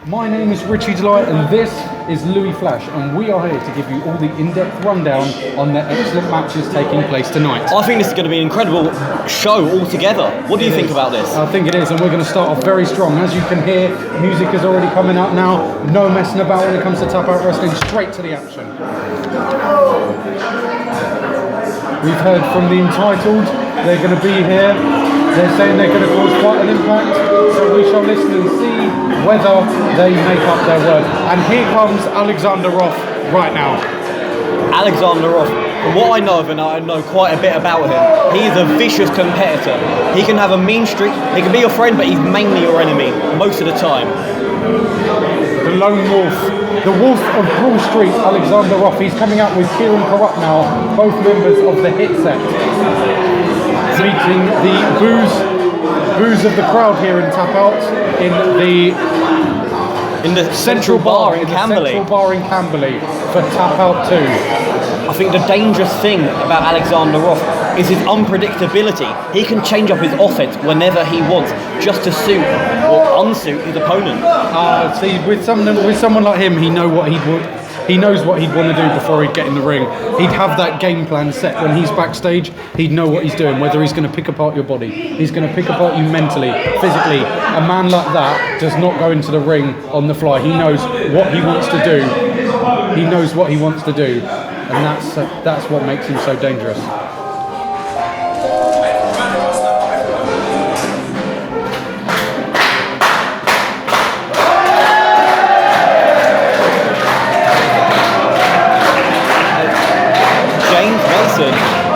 My name is Richie Delight and this is Louis Flash, and we are here to give you all the in-depth rundown on the excellent matches taking place tonight. I think this is going to be an incredible show altogether. What do you think about this? I think it is, and we're going to start off very strong. As you can hear, music is already coming out now. No messing about when it comes to Tapout Wrestling, straight to the action. We've heard from the Entitled, they're going to be here. They're saying they're going to cause quite an impact, so we shall listen and see whether they make up their word. And here comes Alexander Roth right now. Alexander Roth, from what I know of him, I know quite a bit about him. He is a vicious competitor. He can have a mean streak, he can be your friend, but he's mainly your enemy most of the time. The lone wolf, the wolf of Broad Street, Alexander Roth. He's coming out with Kieran Corrupt now, both members of the Hit Set. Meeting the boos of the crowd here in Tapout in the central bar in Camberley. Central bar in Camberley for Tapout 2. I think the dangerous thing about Alexander Roth is his unpredictability. He can change up his offense whenever he wants, just to suit or unsuit his opponent. See, with someone like him, he knows what he'd want to do before he'd get in the ring. He'd have that game plan set. When he's backstage, he'd know what he's doing, whether he's going to pick apart your body, he's going to pick apart you mentally, physically. A man like that does not go into the ring on the fly. He knows what he wants to do. He knows what he wants to do, and that's what makes him so dangerous.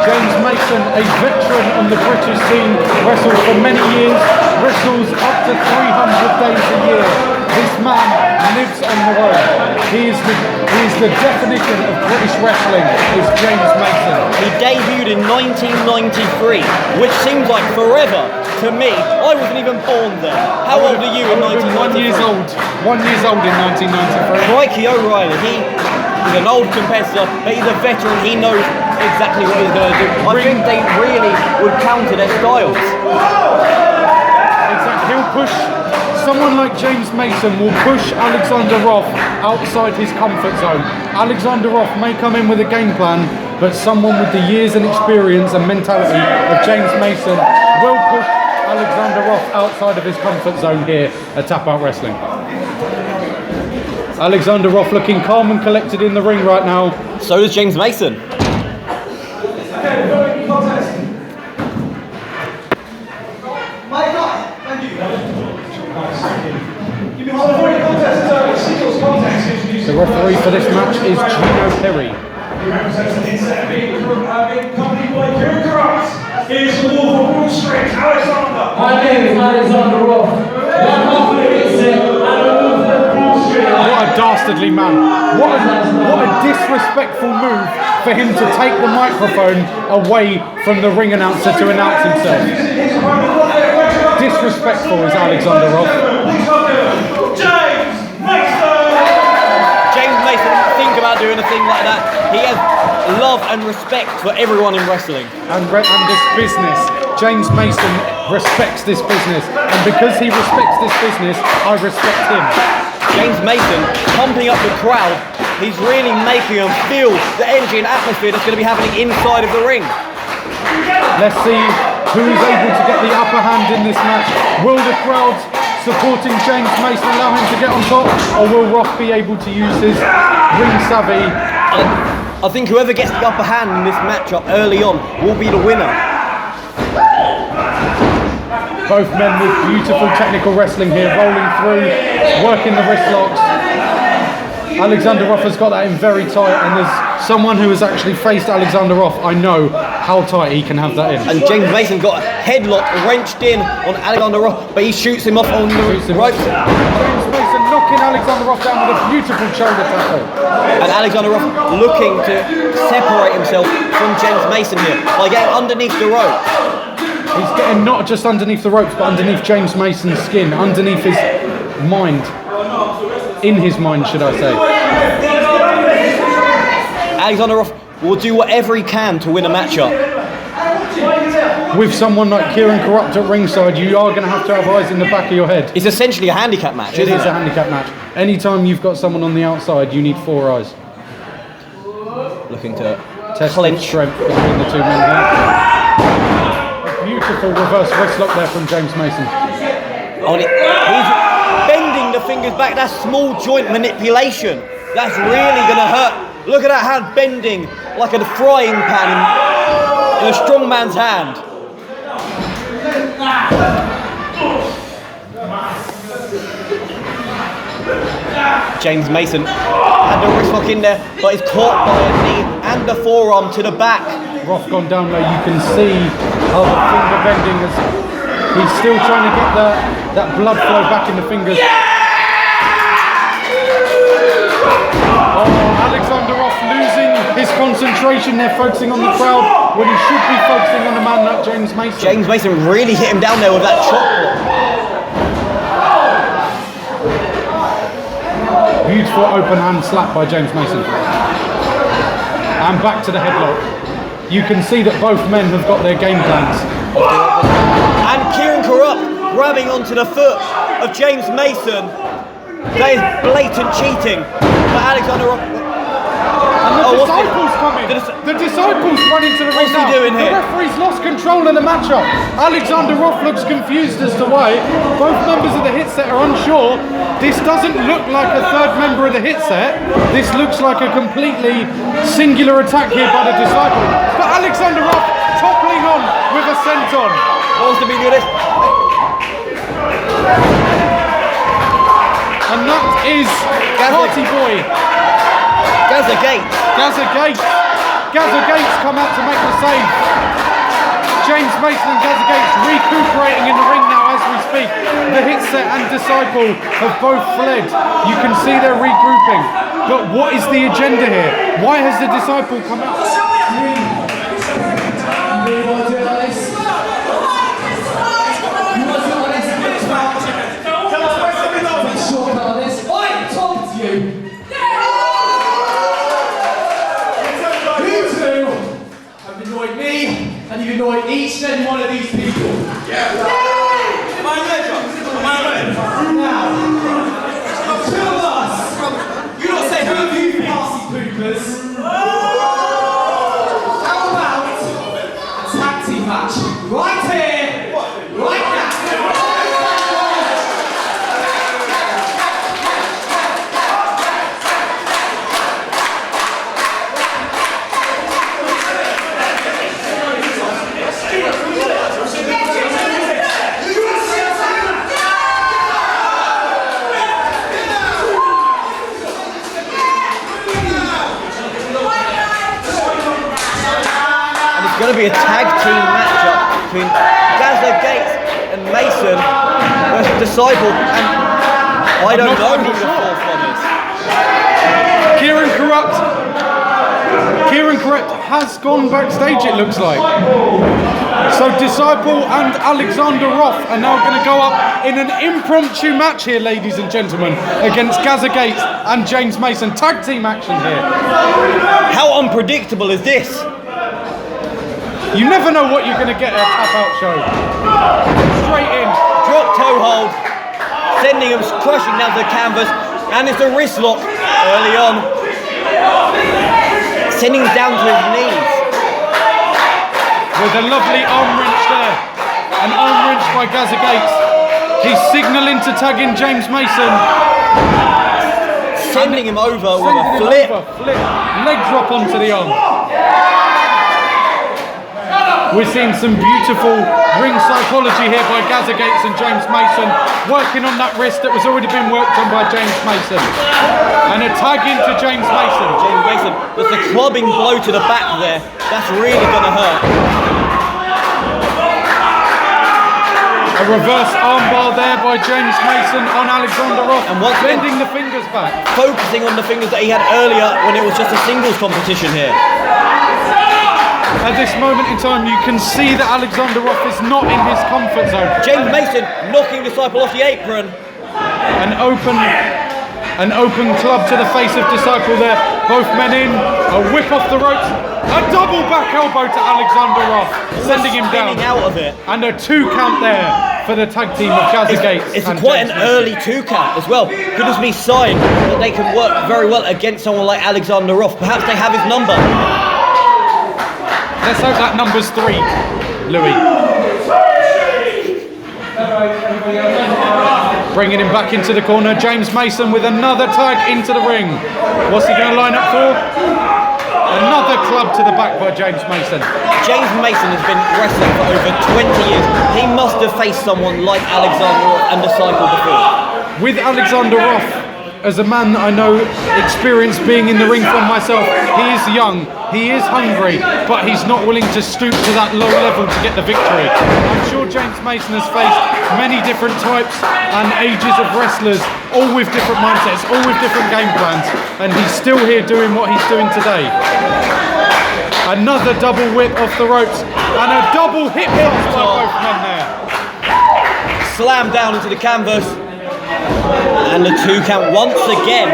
James Mason, a veteran on the British scene, wrestles for many years, wrestles up to 300 days a year. This man lives on the road. He is the definition of British wrestling, is James Mason. He debuted in 1993, which seems like forever to me. I wasn't even born then. How old are you in 1993? 1 year old in 1993. Crikey O'Reilly, he's an old competitor, but he's a veteran. He knows exactly what he's going to do. I think they really would counter their styles. Exactly. He'll push. Someone like James Mason will push Alexander Roth outside his comfort zone. Alexander Roth may come in with a game plan, but someone with the years and experience and mentality of James Mason will push Alexander Roth outside of his comfort zone here at Tapout Wrestling. Alexander Roth looking calm and collected in the ring right now. So does James Mason. The referee for this match is Gino Perry. Accompanied by Kieran Corrupt, is the Wolf of Broad Street, Alexander. My name is Alexander Roth. One half of the Hit Set and a Wolf of Broad Street. What a dastardly man. What a disrespectful move for him to take the microphone away from the ring announcer to announce himself. Disrespectful is Alexander Roth. James Mason, think about doing a thing like that. He has love and respect for everyone in wrestling. And this business. James Mason respects this business. And because he respects this business, I respect him. James Mason, pumping up the crowd, he's really making them feel the energy and atmosphere that's going to be happening inside of the ring. Let's see who is able to get the upper hand in this match. Will the crowd supporting James Mason allow him to get on top, or will Roth be able to use his ring savvy? I think whoever gets the upper hand in this matchup early on will be the winner. Both men with beautiful technical wrestling here, rolling through, working the wrist locks. Alexander Roth has got that in very tight, and as someone who has actually faced Alexander Roth, I know how tight he can have that in. And James Mason got a headlock wrenched in on Alexander Roth, but he shoots him off on the ropes. James Mason knocking Alexander Roth down with a beautiful shoulder tackle. And Alexander Roth looking to separate himself from James Mason here by getting underneath the rope. He's getting not just underneath the ropes, but underneath James Mason's skin, underneath his mind. In his mind, should I say. Alexander Roth will do whatever he can to win a matchup. with someone like Kieran Corrupt at ringside, you are going to have eyes in the back of your head. It's essentially a handicap match, It isn't is it? a handicap match. Anytime you've got someone on the outside, you need 4 eyes. Looking to Test clinch. strength between the two men here. A beautiful reverse wrist lock there from James Mason. He's bending the fingers back. That's small joint manipulation. That's really going to hurt. Look at that hand bending like a frying pan in a strong man's hand. James Mason had the wrist lock in there, but he's caught by a knee and the forearm to the back. Roth gone down low. You can see how the finger bending is. He's still trying to get that blood flow back in the fingers. Oh, Alexander Roth losing his concentration there, focusing on the crowd when he should be focusing on a man like James Mason. James Mason really hit him down there with that chop block. Beautiful open hand slap by James Mason. And back to the headlock. You can see that both men have got their game plans. And Kieran Corrupt grabbing onto the foot of James Mason. That is blatant cheating. But Alexander Roth... And the disciples come in. The disciples run into the ring now. What's he doing here? The referee's lost control of the matchup. Alexander Roth looks confused as to why. Both members of the hit set are unsure. This doesn't look like a third member of the hit set. This looks like a completely singular attack here by the disciple. But Alexander Roth toppling on with a senton. What was the meaning of this? And that is Party Boy. Gaza Gates. Gaza Gates come out to make the save. James Mason and Gaza Gates recuperating in the ring now as we speak. The Hitset and Disciple have both fled. You can see they're regrouping. But what is the agenda here? Why has the Disciple come out? And you annoy each and every one of these people. Yeah. Now, two of us. You don't say who of you party poopers. How about a tag team match right here, right now? It's going to be a tag team matchup between Gaza Gates and Mason versus Disciple, and I don't know who the fourth one is. Kieran Corrupt has gone backstage, it looks like. So Disciple and Alexander Roth are now going to go up in an impromptu match here, ladies and gentlemen, against Gaza Gates and James Mason. Tag team action here. How unpredictable is this? You never know what you're going to get at a tap-out show. Straight in. Drop toe hold, sending him crushing down to the canvas, and it's a wrist lock early on, sending him down to his knees. With a lovely arm wrench there. An arm wrench by Gaza Gates. He's signalling to tag in James Mason. Sending him over with a flip. Leg drop onto the arm. We're seeing some beautiful ring psychology here by Gaza Gates and James Mason, working on that wrist that was already been worked on by James Mason. And a tag into James Mason. James Mason, there's a clubbing blow to the back there. That's really going to hurt. A reverse armbar there by James Mason on Alexander Roth, And once again, bending the fingers back. focusing on the fingers that he had earlier when it was just a singles competition here. At this moment in time, you can see that Alexander Roth is not in his comfort zone. James Mason knocking Disciple off the apron. An open club to the face of Disciple there. Both men in. A whip off the ropes. A double back elbow to Alexander Ruff, sending him down. Spinning out of it. And a 2 count there for the tag team of Gaza Gates. It's and quite James an Mason. early 2 count as well. Could this be a sign that they can work very well against someone like Alexander Ruff? Perhaps they have his number. Let's hope that number's 3, Louis. Bringing him back into the corner, James Mason with another tag into the ring. What's he going to line up for? Another club to the back by James Mason. James Mason has been wrestling for over 20 years. He must have faced someone like Alexander Ruff and Disciple before. With Alexander Ruff, as a man that I know experienced being in the ring for myself, he is young, he is hungry, but he's not willing to stoop to that low level to get the victory. I'm sure James Mason has faced many different types and ages of wrestlers, all with different mindsets, all with different game plans, and he's still here doing what he's doing today. Another double whip off the ropes, and a double hip toss by both men there. Slam down into the canvas. And the 2 count once again.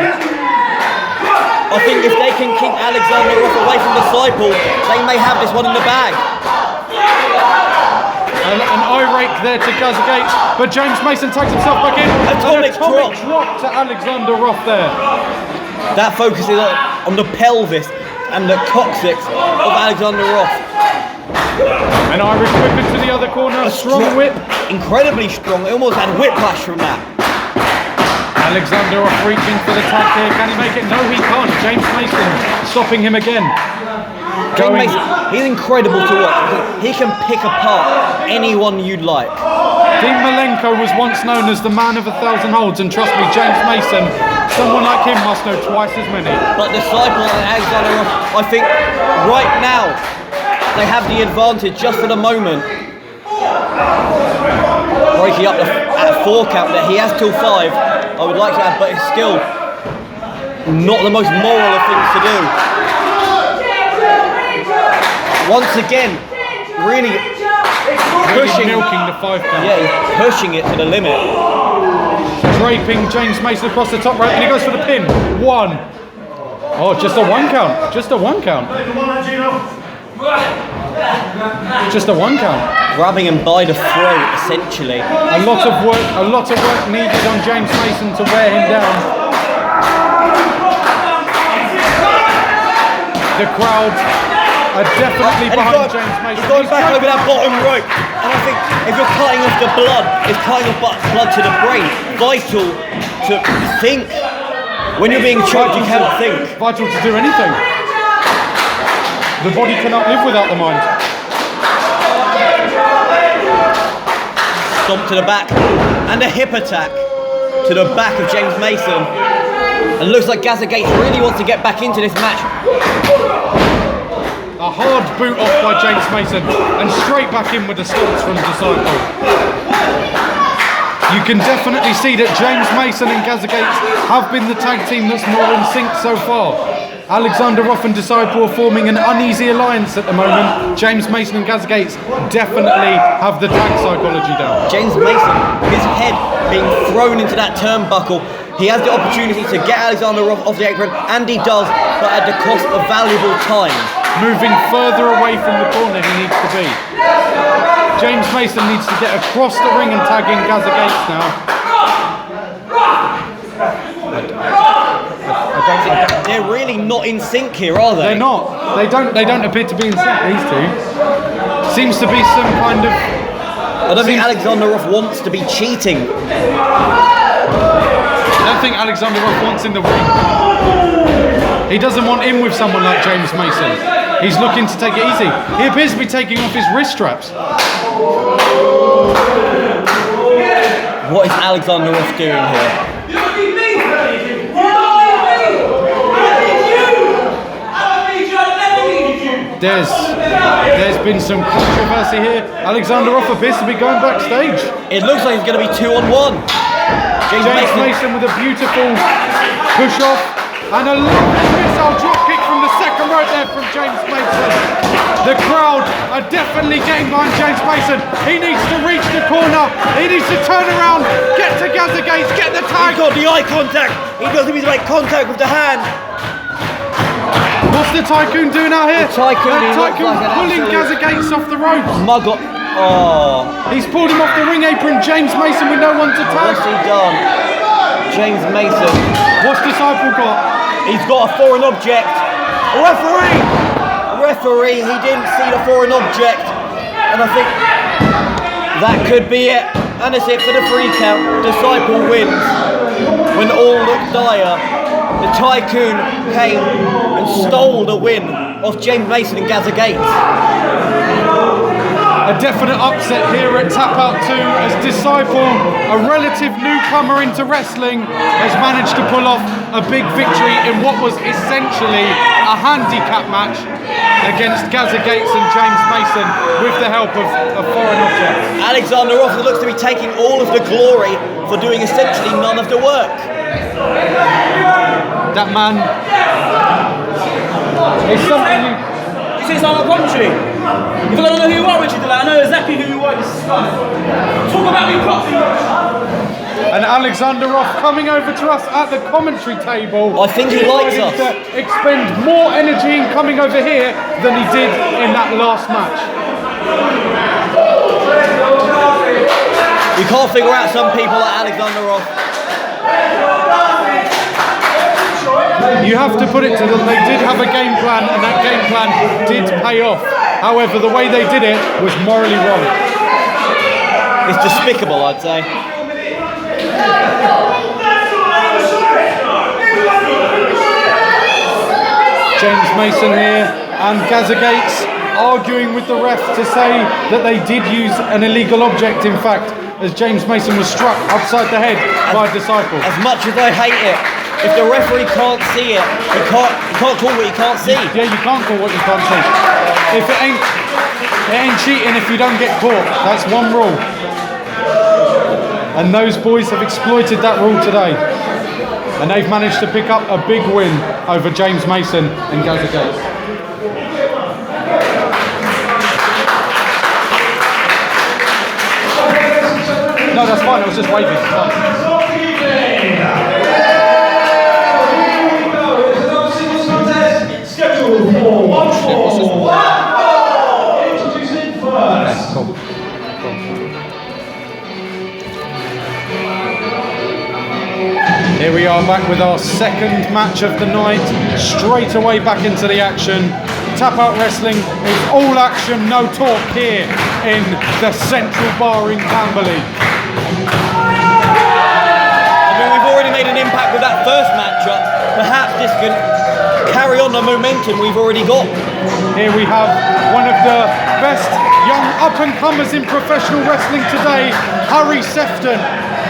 I think if they can keep Alexander Ruff away from Disciple, they may have this one in the bag. An eye rake there to Gaza Gates, but James Mason tags himself back in. Atomic drop to Alexander Ruff there. That focuses on the pelvis and the coccyx of Alexander Ruff. An Irish whip into the other corner, a strong whip. Incredibly strong, they almost had whiplash from that. Alexander Ruff reaching for the tag here, can he make it? No, he can't. James Mason stopping him again. James Mason, he's incredible to watch. He can pick apart anyone you'd like. Dean Malenko was once known as the man of 1,000 holds, and trust me, James Mason, someone like him must know twice as many. But Disciple and Alexander Ruff, I think right now, they have the advantage just for the moment. Breaking up at a 4 count there, he has till 5. I would like to add, but it's still not the most moral of things to do. Once again, really pushing, milking the 5 count. yeah, he's pushing it to the limit. Draping James Mason across the top rope, and he goes for the pin. 1. Oh, just a 1 count. Just a 1 count. Just a 1 count. Grabbing him by the throat, essentially. A lot of work needed on James Mason to wear him down. The crowd are definitely behind James Mason. He's going back over that bottom rope. And I think if you're cutting off the blood, it's cutting off blood to the brain. Vital to think. When you're being choked, you can't think. Vital to do anything. The body cannot live without the mind. Stomp to the back, and a hip attack to the back of James Mason. And looks like Gaza Gates really wants to get back into this match. A hard boot off by James Mason, and straight back in with the stomps from Disciple. You can definitely see that James Mason and Gaza Gates have been the tag team that's more in sync so far. Alexander Ruff and Disciple are forming an uneasy alliance at the moment. James Mason and Gaza Gates definitely have the tag psychology down. James Mason, his head being thrown into that turnbuckle. He has the opportunity to get Alexander Ruff off the apron, and he does, but at the cost of valuable time. Moving further away from the corner he needs to be. James Mason needs to get across the ring and tag in Gaza Gates now. They're really not in sync here, are they? They're not. They don't appear to be in sync, these two. Seems to be some kind of... I don't think Alexander Ruff wants to be cheating. I don't think Alexander Ruff wants in the ring. He doesn't want in with someone like James Mason. He's looking to take it easy. He appears to be taking off his wrist straps. What is Alexander Ruff doing here? There's been some controversy here. Alexander Ruff appears to be going backstage. It looks like it's going to be 2-on-1. James Mason with a beautiful push off and a lovely missile drop kick from the second rope there from James Mason. The crowd are definitely getting behind James Mason. He needs to reach the corner. He needs to turn around, get to Gaza Gates, get the tag. He's got the eye contact. He doesn't need to make contact with the hand. What's the Tycoon doing out here? The Tycoon, he looks Tycoon like an pulling absolute- Gaza Gates off the ropes. Mug up. Oh, He's pulled him off the ring apron. James Mason with no one to tag. what's he done? James Mason. What's Disciple got? He's got a foreign object. Referee! Referee, he didn't see the foreign object. And I think that could be it. And it's it for the 3 count. Disciple wins. When all looked dire, the Tycoon came and stole the win off James Mason and Gaza Gates. A definite upset here at Tapout 2 as Disciple, a relative newcomer into wrestling, has managed to pull off a big victory in what was essentially a handicap match against Gaza Gates and James Mason with the help of foreign objects. Alexander Ross looks to be taking all of the glory for doing essentially none of the work. That man is something you... You say it's out of country. If I don't know who you are, Richard, I know exactly who you are. This is fun. Talk about me properly. And Alexander Ross coming over to us at the commentary table. I think he likes us. To expend more energy in coming over here than he did in that last match. We can't figure out some people like Alexander Ross. You have to put it to them, they did have a game plan and that game plan did pay off. However, the way they did it was morally wrong. It's despicable, I'd say. James Mason here and Gaza Gates arguing with the ref to say that they did use an illegal object, in fact, as James Mason was struck upside the head by a Disciple. As much as I hate it, if the referee can't see it, you can't call what you can't see. Yeah, you can't call what you can't see. If it ain't cheating if you don't get caught. That's one rule. And those boys have exploited that rule today. And they've managed to pick up a big win over James Mason and Gaza Gates. No, that's fine. I was just waving. It's fine. Scheduled for one fall. Introducing first. Cool. Here we are back with our second match of the night. Straight away back into the action. Tapout Wrestling is all action, no talk here in the Central Bar in Camberley. I mean, we've already made an impact with that first matchup. Perhaps this can carry on the momentum we've already got. Here we have one of the best young up-and-comers in professional wrestling today, Harry Sefton.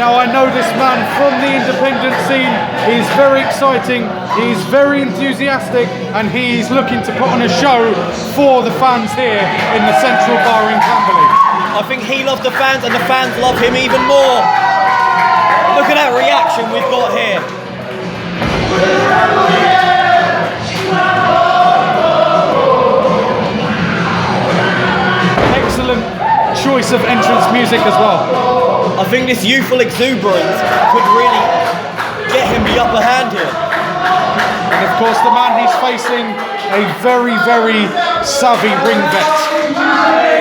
Now I know this man from the independent scene. He's very exciting, he's very enthusiastic, and he's looking to put on a show for the fans here in the Central Bar in Camberley. I think he loves the fans and the fans love him even more. Look at that reaction we've got here. Excellent choice of entrance music as well. I think this youthful exuberance could really get him the upper hand here. And of course the man he's facing, a very, very savvy ring vet.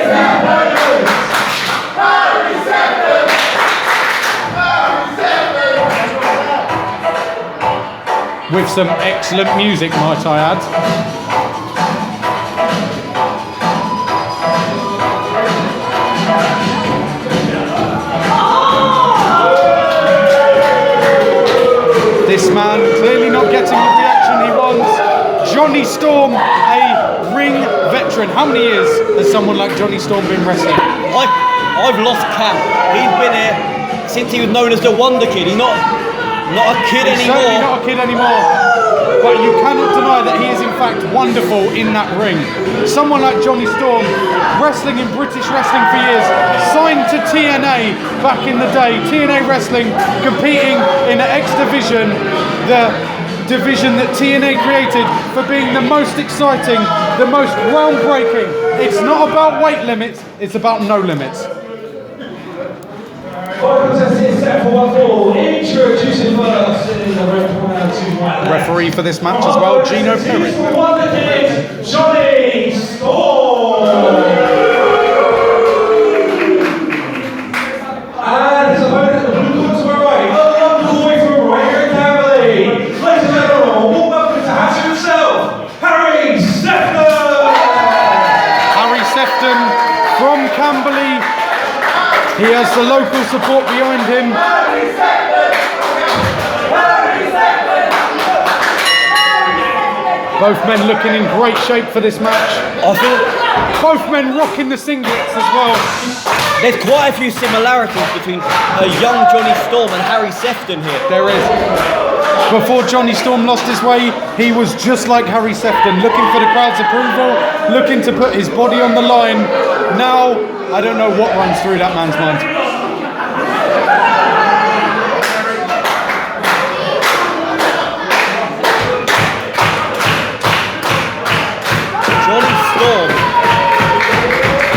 With some excellent music, might I add. This man clearly not getting the reaction he wants. Jonny Storm, a ring veteran. How many years has someone like Jonny Storm been wrestling? I've lost count. He's been here since he was known as the Wonder Kid. He's not a kid He's anymore. certainly not a kid anymore. But you cannot deny that he is in fact wonderful in that ring. Someone like Jonny Storm, wrestling in British wrestling for years, signed to TNA back in the day. TNA Wrestling, competing in the X Division, the division that TNA created for being the most exciting, the most groundbreaking. It's not about weight limits, it's about no limits. Contest is set for one fall. Introducing first in the red corner to my left. referee for this match as well, Gino Perry. Jonny Storm. And his opponent at the blue corner to my right, a London boy from right here in Camberley. Ladies and gentlemen, a warm welcome to Haskins himself, Harry Sefton. Harry Sefton from Camberley. He has the local support behind him. Both men looking in great shape for this match. I think Both men rocking the singlets as well. there's quite a few similarities between a young Jonny Storm and Harry Sefton here. There is. Before Jonny Storm lost his way, he was just like Harry Sefton, looking for the crowd's approval, looking to put his body on the line. Now, I don't know what runs through that man's mind. Jonny Storm,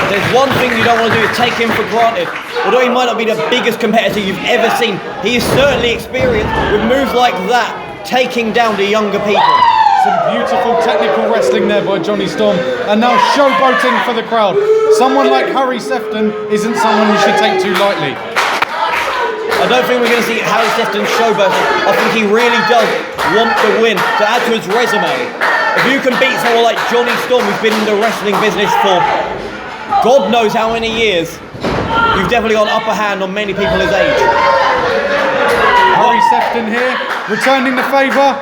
there's one thing you don't want to do is take him for granted. Although he might not be the biggest competitor you've ever seen, he is certainly experienced with moves like that, taking down the younger people. Some beautiful technical wrestling there by Jonny Storm, and now showboating for the crowd. Someone like Harry Sefton isn't someone you should take too lightly. I don't think we're going to see Harry Sefton showboating. I think he really does want the win to add to his resume. If you can beat someone like Jonny Storm, who's been in the wrestling business for God knows how many years, you've definitely got an upper hand on many people his age. Harry Sefton here, returning the favour.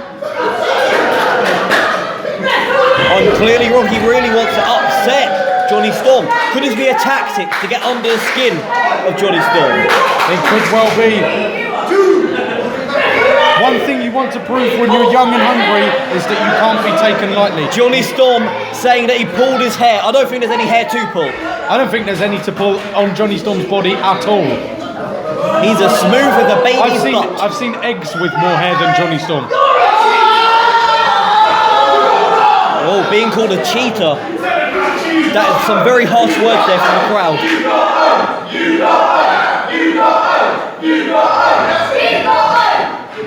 I'm clearly wrong. He really wants to upset Jonny Storm. Could this be a tactic to get under the skin of Jonny Storm? It could well be. One thing you want to prove when you're young and hungry is that you can't be taken lightly. Jonny Storm saying that he pulled his hair. I don't think there's any hair to pull. I don't think there's any to pull on Jonny Storm's body at all. He's as smooth as a baby's butt. I've seen eggs with more hair than Jonny Storm. Oh, being called a cheater. That is some very harsh words there from the crowd.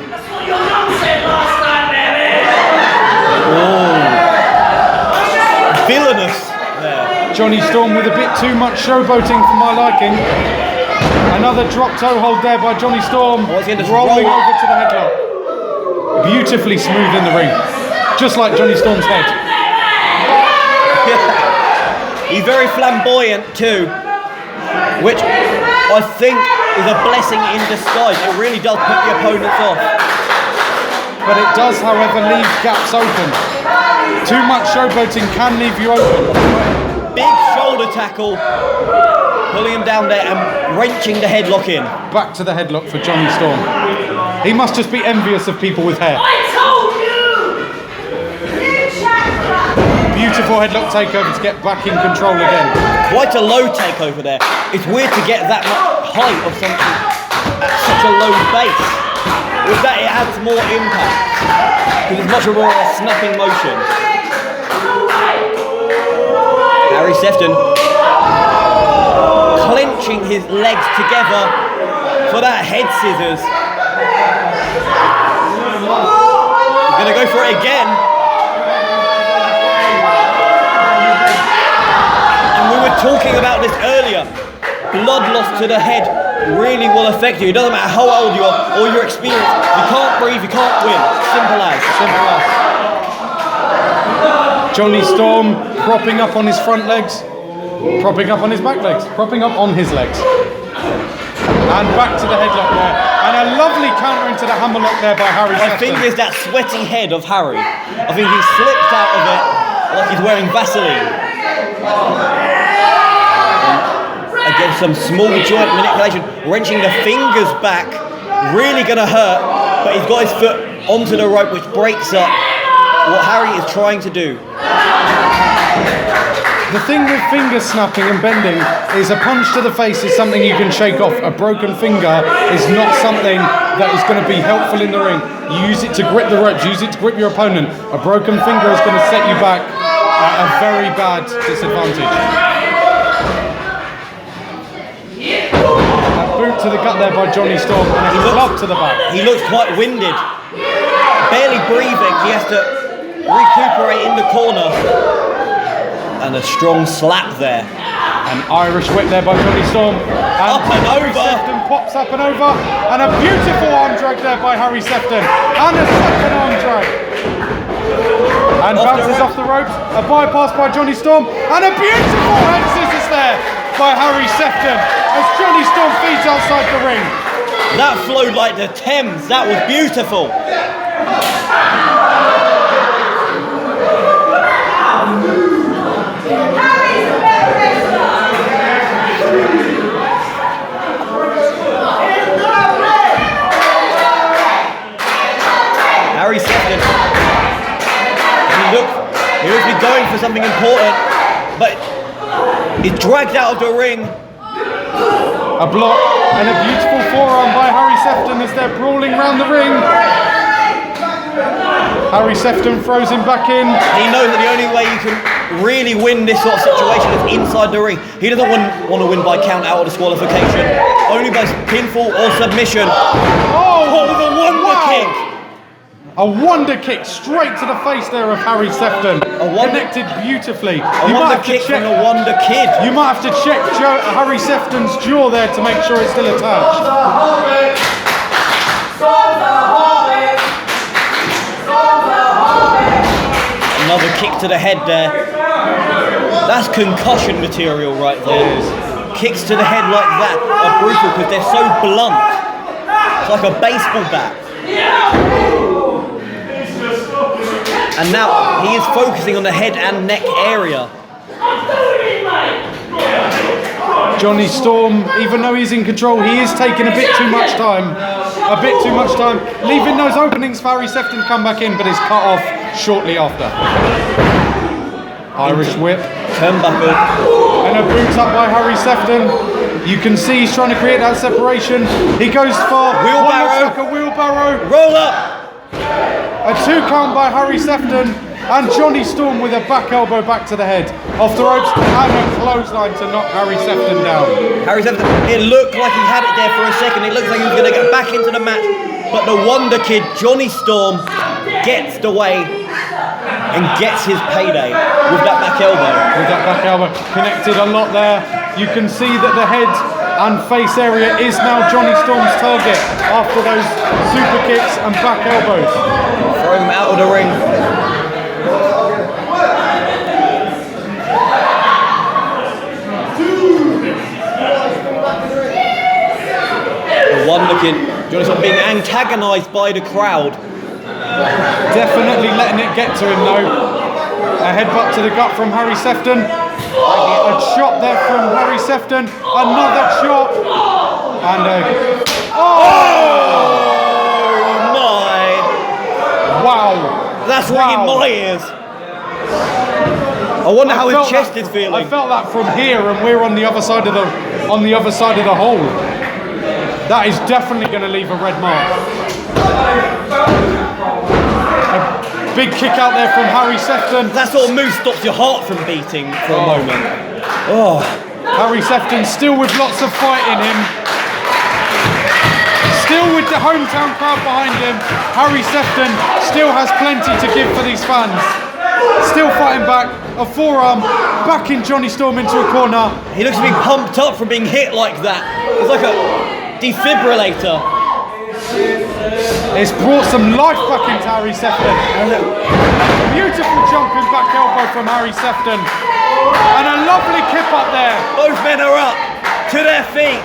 That's what your mum said last night, baby. Oh. Villainous there. Jonny Storm with a bit too much showboating for my liking. Another drop toe hold there by Jonny Storm. Oh, he's gonna rolling roll. over to the headlock. Beautifully smooth in the ring. Just like Jonny Storm's head. He's very flamboyant too, which I think is a blessing in disguise. It really does put the opponents off. But it does, however, leave gaps open. Too much showboating can leave you open. Big shoulder tackle, pulling him down there and wrenching the headlock in. Back to the headlock for Jonny Storm. He must just be envious of people with hair. I told you! Beautiful headlock takeover to get back in control again. Quite a low takeover there. It's weird to get that much height of something at such a low base. With that, it adds more impact because it's much more of a snapping motion. Harry Sefton clenching his legs together for that head scissors. He's gonna go for it again. We were talking about this earlier. Blood loss to the head really will affect you. It doesn't matter how old you are or your experience. You can't breathe, you can't win. Simple as. Simple as. Jonny Storm propping up on his front legs, propping up on his back legs, propping up on his legs. And back to the headlock there. And a lovely counter into the hammerlock there by Harry Sefton. I think it's that sweaty head of Harry. I think he slipped out of it like he's wearing Vaseline. Again, some small joint manipulation, wrenching the fingers back, really going to hurt, but he's got his foot onto the rope, which breaks up what Harry is trying to do. The thing with finger snapping and bending is a punch to the face is something you can shake off. A broken finger is not something that is going to be helpful in the ring. You use it to grip the ropes, use it to grip your opponent. A broken finger is going to set you back at a very bad disadvantage. A boot to the gut there by Jonny Storm, and a club to the back. He looks quite winded, barely breathing, he has to recuperate in the corner. And a strong slap there. An Irish whip there by Jonny Storm. And Up and Harry over. Sefton pops up and over. And a beautiful arm drag there by Harry Sefton. And a second arm drag. And bounces off the ropes. A bypass by Jonny Storm. And a beautiful head scissors there by Harry Sefton as Jonny Storm feeds outside the ring. That flowed like the Thames. That was beautiful. Harry Sefton. He looks to be going for something important, but he's dragged out of the ring. A block and a beautiful forearm by Harry Sefton as they're brawling round the ring. Harry Sefton throws him back in. He knows that the only way you can really win this sort of situation is inside the ring. He doesn't want to win by count out or disqualification, only by pinfall or submission. Oh, the wonder kick! A wonder kick straight to the face there of Harry Sefton. Connected beautifully. A wonder kick from a wonder kid. You might have to check Harry Sefton's jaw there to make sure it's still attached. Another kick to the head there. That's concussion material right there. Kicks to the head like that are brutal because they're so blunt. It's like a baseball bat. And now he is focusing on the head and neck area. Jonny Storm, even though he's in control, he is taking a bit too much time. Leaving those openings for Harry Sefton to come back in, but it's cut off shortly after. Irish whip. Turnbuckle. And a boot up by Harry Sefton. You can see he's trying to create that separation. He goes for Wheelbarrow. like a wheelbarrow. Roll up. A 2 count by Harry Sefton. And Jonny Storm with a back elbow back to the head. Off the ropes and a clothesline to knock Harry Sefton down. Harry Sefton, it looked like he had it there for a second. It looked like he was going to get back into the match. But the wonder kid, Jonny Storm, gets the way and gets his payday with that back elbow. Connected a lot there. You can see that the head and face area is now Jonny Storm's target after those super kicks and back elbows. Throw him out of the ring. The wonder kid, Jonny Storm being antagonised by the crowd. Definitely letting it get to him though. A headbutt to the gut from Harry Sefton. A shot there from Harry Sefton. Another shot. And a... Oh my! Wow. That's ringing my ears. I wonder how his chest is feeling. I felt that from here, and we're on the other side of the hole. That is definitely going to leave a red mark. A big kick out there from Harry Sefton. That sort of move stops your heart from beating for a moment. Oh, Harry Sefton still with lots of fight in him. Still with the hometown crowd behind him. Harry Sefton still has plenty to give for these fans. Still fighting back. A forearm, backing Jonny Storm into a corner. he looks to be pumped up from being hit like that. It's like a defibrillator. It's brought some life back into Harry Sefton. Beautiful jumping back elbow from Harry Sefton. And a lovely kip up there. Both men are up to their feet.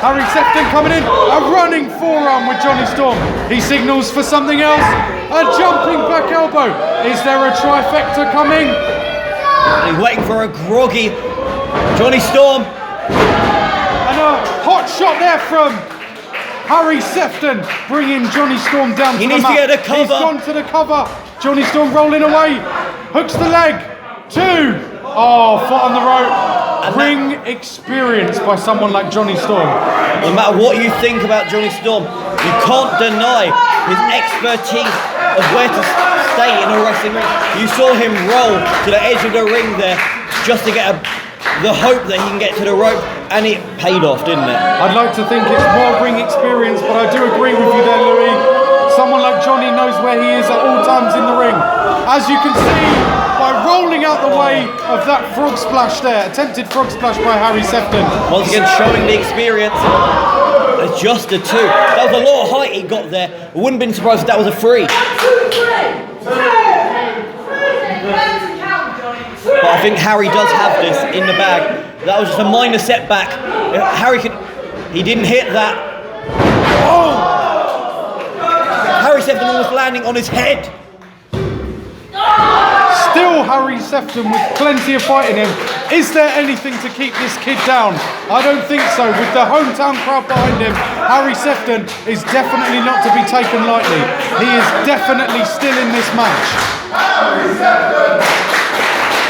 Harry Sefton coming in, a running forearm with Jonny Storm. He signals for something else. A jumping back elbow. Is there a trifecta coming? And he's waiting for a groggy Jonny Storm. And a hot shot there from Harry Sefton, bringing Jonny Storm down to the mat. He needs to get a cover. He's gone to the cover. Jonny Storm rolling away. Hooks the leg. 2. Oh, foot on the rope. Ring experience by someone like Jonny Storm. No matter what you think about Jonny Storm, you can't deny his expertise of where to stay in a wrestling ring. You saw him roll to the edge of the ring there just to get the hope that he can get to the rope, and it paid off, didn't it? I'd like to think it's more ring experience, but I do agree with you there, Louis. Someone like Jonny knows where he is at all times in the As you can see, by rolling out the way of that frog splash there, attempted frog splash by Harry Sefton. Once again, showing the experience. Just a 2. That was a lot of height he got there. I wouldn't have been surprised if that was a 3. But I think Harry does have this in the bag. That was just a minor setback. He didn't hit that. Oh! Harry Sefton almost landing on his head. Still Harry Sefton with plenty of fight in him. Is there anything to keep this kid down? I don't think so. With the hometown crowd behind him, Harry Sefton is definitely not to be taken lightly. He is definitely still in this match.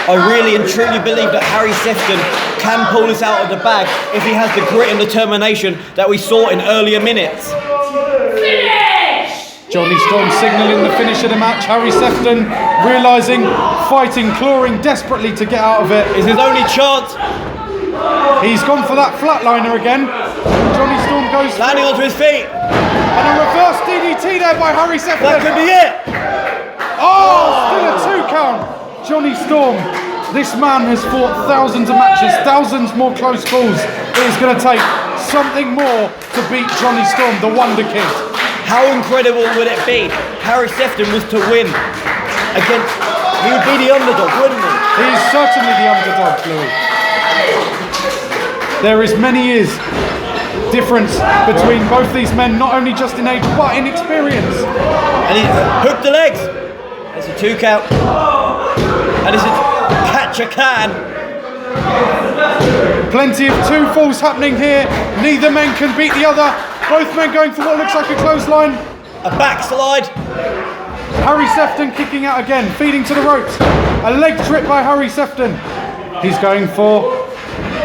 I really and truly believe that Harry Sefton can pull this out of the bag if he has the grit and determination that we saw in earlier minutes. Jonny Storm signalling the finish of the match. Harry Sefton realising, fighting, clawing desperately to get out of it. It's his only chance. He's gone for that flatliner again. Jonny Storm goes landing onto his feet. And a reverse DDT there by Harry Sefton. That could be it. Oh, still a 2 count. Jonny Storm. This man has fought thousands of matches, thousands more close calls. It is going to take something more to beat Jonny Storm, the Wonder Kid. How incredible would it be? Harry Sefton was to win against. He would be the underdog, wouldn't he? He is certainly the underdog, Louis. There is many years difference between both these men, not only just in age but in experience. And he hooked the legs. It's a 2 count. And it's a catch a can. Plenty of 2 falls happening here. Neither man can beat the other. Both men going for what looks like a clothesline. A backslide. Harry Sefton kicking out again, feeding to the ropes. A leg trip by Harry Sefton. He's going for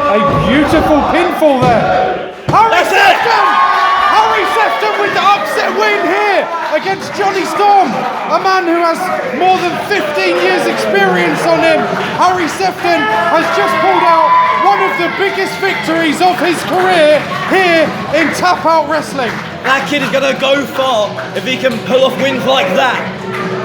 a beautiful pinfall there. Harry Sefton with the upset win here against Jonny Storm, a man who has more than 15 years experience on him. Harry Sefton has just pulled out one of the biggest victories of his career here in Tapout Wrestling. That kid is going to go far if he can pull off wins like that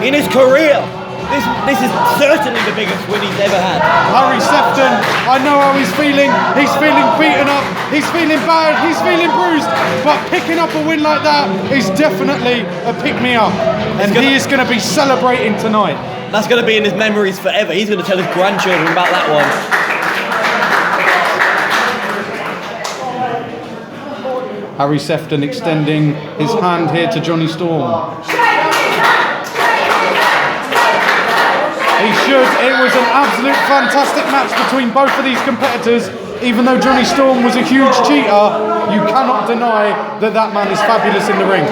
in his career. This is certainly the biggest win he's ever had. Harry Sefton, I know how he's feeling. He's feeling beaten up, he's feeling bad, he's feeling bruised, but picking up a win like that is definitely a pick-me-up. And he is going to be celebrating tonight. That's going to be in his memories forever. He's going to tell his grandchildren about that one. Harry Sefton extending his hand here to Jonny Storm. He should. It was an absolute fantastic match between both of these competitors. Even though Jonny Storm was a huge cheater, you cannot deny that that man is fabulous in the ring.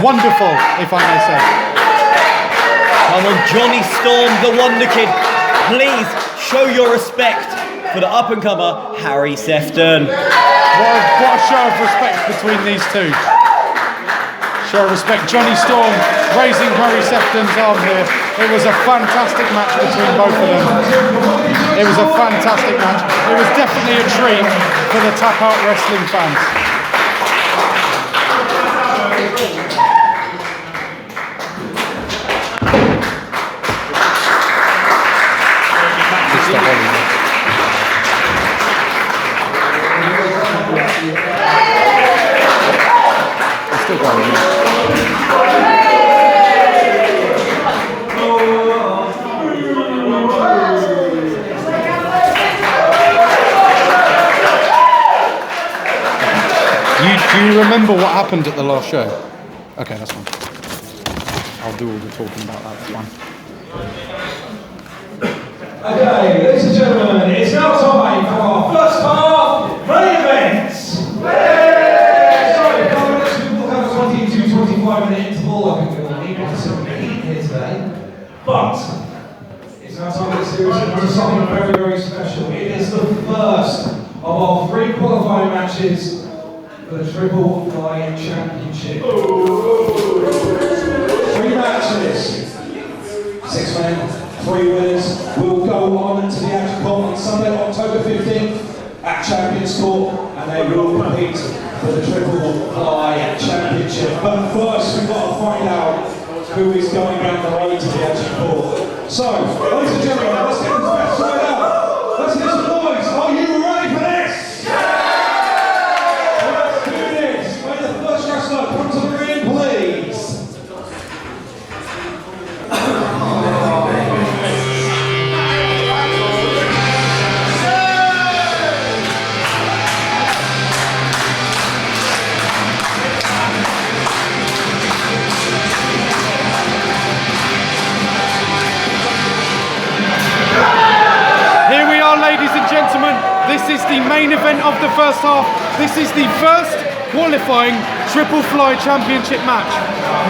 Wonderful, if I may say. Come on, Jonny Storm, the Wonder Kid. Please show your respect for the up-and-comer Harry Sefton. What a show of respect between these two. Show of respect. Jonny Storm raising Harry Sefton's arm here. It was a fantastic match between both of them. It was a fantastic match. It was definitely a treat for the Tapout Wrestling fans. Still going. Do you remember what happened at the last show? Okay, that's fine. I'll do all the talking about that, that's fine. Okay, ladies and gentlemen, it's now time for our first half main events. Sorry, Contenders, we will have a 20 to 25 minute interval. I think we'll need some heat here today. But it's now time for the series to something very, very special. It is the first of our 3 qualifying matches for the Triple Fly Championship. 3 matches, 6 men, 3 winners will go on to the action on Sunday, October 15th at Champions Court, and they will compete for the Triple Fly Championship. But first, we've got to find out who is going down the road to the action court. So, ladies and gentlemen, let's get this best side out. Let's hear some noise. Are you ready for this? Let's do this. May the first wrestler come to the ring, please. Here we are, ladies and gentlemen. This is the main event of the first half. This is the first qualifying Triple Fly Championship match.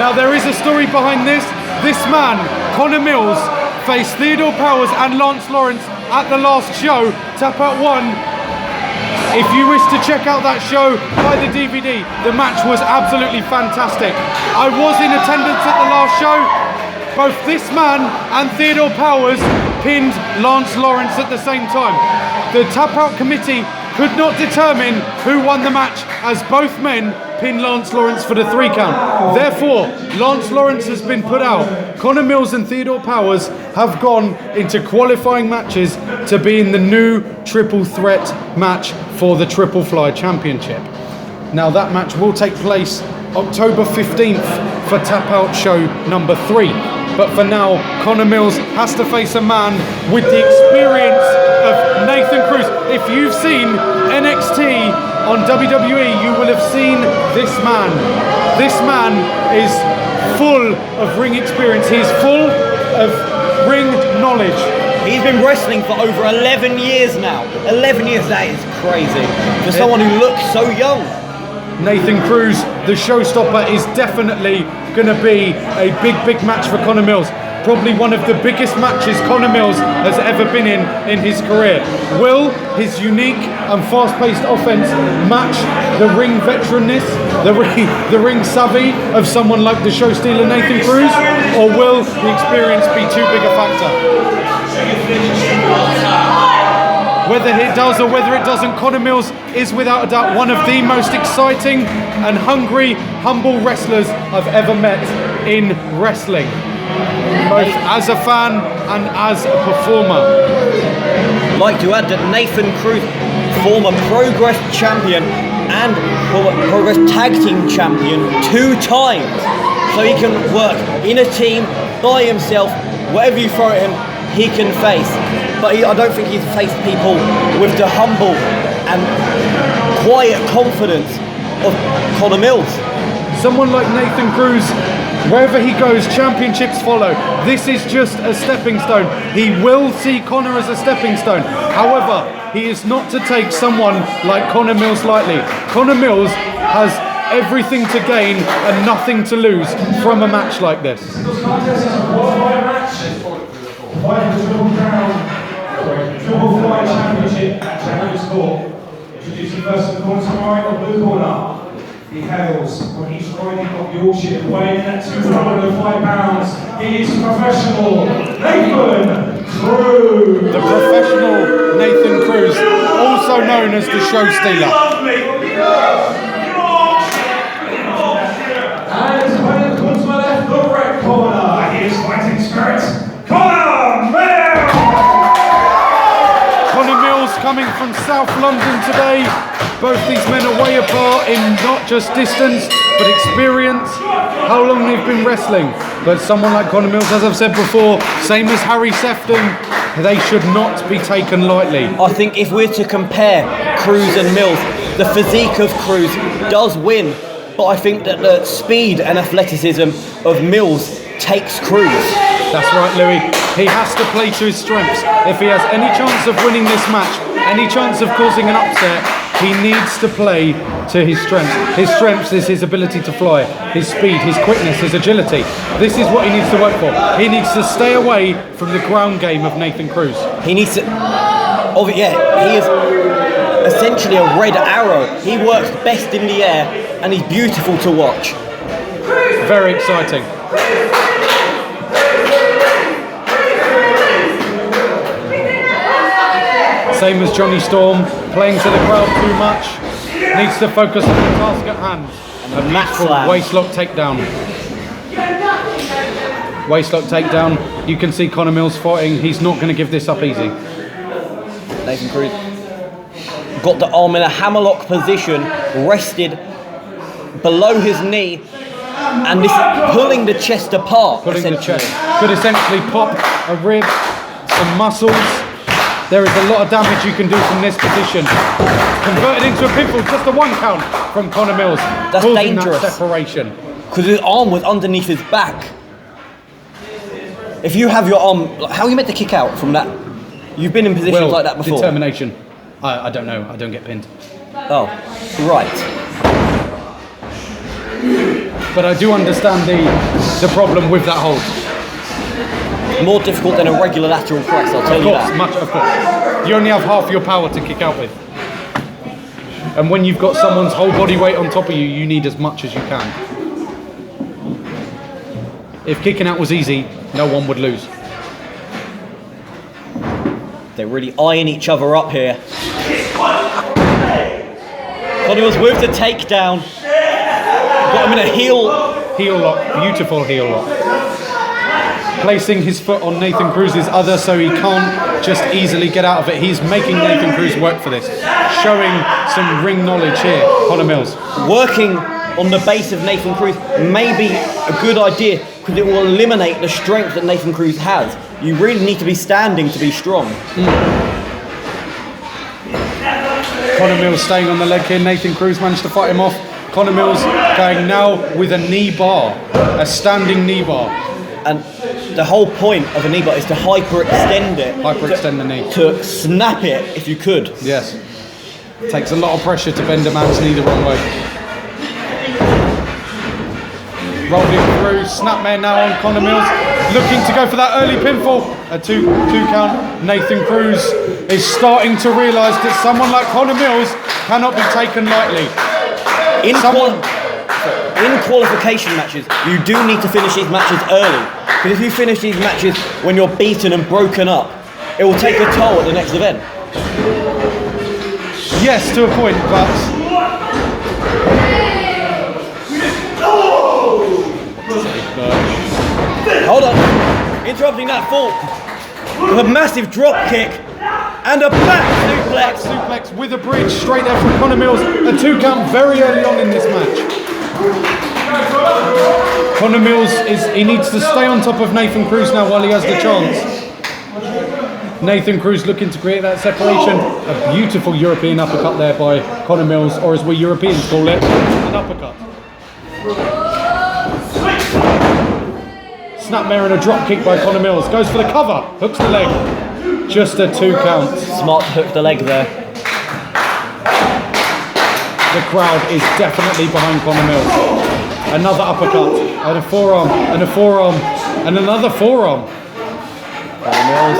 Now, there is a story behind this. This man, Connor Mills, faced Theodore Powers and Lance Lawrence at the last show, Tapout 1. If you wish to check out that show, buy the DVD. The match was absolutely fantastic. I was in attendance at the last show. Both this man and Theodore Powers pinned Lance Lawrence at the same time. The Tapout committee could not determine who won the match, as both men pinned Lance Lawrence for the 3 count. Therefore, Lance Lawrence has been put out. Connor Mills and Theodore Powers have gone into qualifying matches to be in the new triple threat match for the Triple Fly Championship. Now, that match will take place October 15th for Tapout show number 3. But for now, Connor Mills has to face a man with the experience of Nathan Cruz. If you've seen NXT on WWE, you will have seen this man. This man is full of ring experience. He's full of ring knowledge. He's been wrestling for over 11 years now. 11 years, that is crazy. For someone who looks so young. Nathan Cruz, the showstopper, is definitely going to be a big match for Connor Mills. Probably one of the biggest matches Connor Mills has ever been in his career. Will his unique and fast-paced offense match the ring veteranness, the ring savvy of someone like the show stealer Nathan Cruz, or will the experience be too big a factor? Whether it does or whether it doesn't, Connor Mills is without a doubt one of the most exciting and hungry, humble wrestlers I've ever met in wrestling, both as a fan and as a performer. I'd like to add that Nathan Cruz, former Progress champion and former Progress Tag Team champion 2 times. So he can work in a team, by himself, whatever you throw at him, he can face. But I don't think he's faced people with the humble and quiet confidence of Connor Mills. Someone like Nathan Cruz, wherever he goes, championships follow. This is just a stepping stone. He will see Connor as a stepping stone. However, he is not to take someone like Connor Mills lightly. Connor Mills has everything to gain and nothing to lose from a match like this. This contest is a qualifying match. Fight the Triple Fly Championship at Champions Court. Introducing first in the corner tomorrow, the blue corner. He hails from East Riding of Yorkshire, weighing in at 205 pounds. He is professional Nathan Cruz. The professional Nathan Cruz, also known as the show stealer. And playing the corner to my left, the red corner. He is fighting spirit, Connor Mills. Connor Mills coming from South London today. Both these men are way apart in not just distance, but experience, how long they've been wrestling. But someone like Connor Mills, as I've said before, same as Harry Sefton, they should not be taken lightly. I think if we're to compare Cruz and Mills, the physique of Cruz does win, but I think that the speed and athleticism of Mills takes Cruz. That's right, Louis. He has to play to his strengths. If he has any chance of winning this match, any chance of causing an upset, he needs to play to his strengths. His strengths is his ability to fly, his speed, his quickness, his agility. This is what he needs to work for. He needs to stay away from the ground game of Nathan Cruz. He needs to... Oh yeah, he is essentially a red arrow. He works best in the air and he's beautiful to watch. Very exciting. Same as Jonny Storm, playing to the crowd too much. Needs to focus on the task at hand. And the mat slam. Waistlock takedown. Waistlock takedown. You can see Connor Mills fighting. He's not going to give this up easy. Nathan Cruz got the arm in a hammerlock position, rested below his knee, and this is pulling the chest apart. Pulling the chest. Could essentially pop a rib, some muscles. There is a lot of damage you can do from this position. Converted into a pinfall, just a 1 count from Connor Mills. That's dangerous. That separation. Because his arm was underneath his back. If you have your arm, how are you meant to kick out from that? You've been in positions like that before. Determination. I don't know. I don't get pinned. Oh, right. But I do understand the problem with that hold. More difficult than a regular lateral press, I'll tell you that. Of course. You only have half your power to kick out with. And when you've got someone's whole body weight on top of you, you need as much as you can. If kicking out was easy, no one would lose. They're really eyeing each other up here. Connie was with the takedown. Got him in a heel lock, beautiful heel lock. Placing his foot on Nathan Cruz's other so he can't just easily get out of it. He's making Nathan Cruz work for this. Showing some ring knowledge here, Connor Mills. Working on the base of Nathan Cruz may be a good idea because it will eliminate the strength that Nathan Cruz has. You really need to be standing to be strong. Connor Mills staying on the leg here. Nathan Cruz managed to fight him off. Connor Mills going now with a knee bar, a standing knee bar. And the whole point of a knee bar is to hyperextend it. Hyperextend the knee. To snap it if you could. Yes. Takes a lot of pressure to bend a man's knee the wrong way. Rolling through, snapmare now on Connor Mills. Looking to go for that early pinfall. A two count. Nathan Cruz is starting to realise that someone like Connor Mills cannot be taken lightly. In qualification matches, you do need to finish these matches early. Because if you finish these matches when you're beaten and broken up, it will take a toll at the next event. Yes, to a point, but... Hold on. Interrupting that fall. With a massive drop kick. And a back suplex. Suplex with a bridge straight there from Connor Mills. A 2 count very early on in this match. Connor Mills he needs to stay on top of Nathan Cruz now while he has the chance. Nathan Cruz looking to create that separation. A beautiful European uppercut there by Connor Mills, or as we Europeans call it, an uppercut. Snapmare and a drop kick by Connor Mills. Goes for the cover, hooks the leg. Just a 2 count. Smart to hook the leg there. The crowd is definitely behind Connor Mills. Another uppercut, and a forearm, and a forearm, and another forearm. Connor Mills.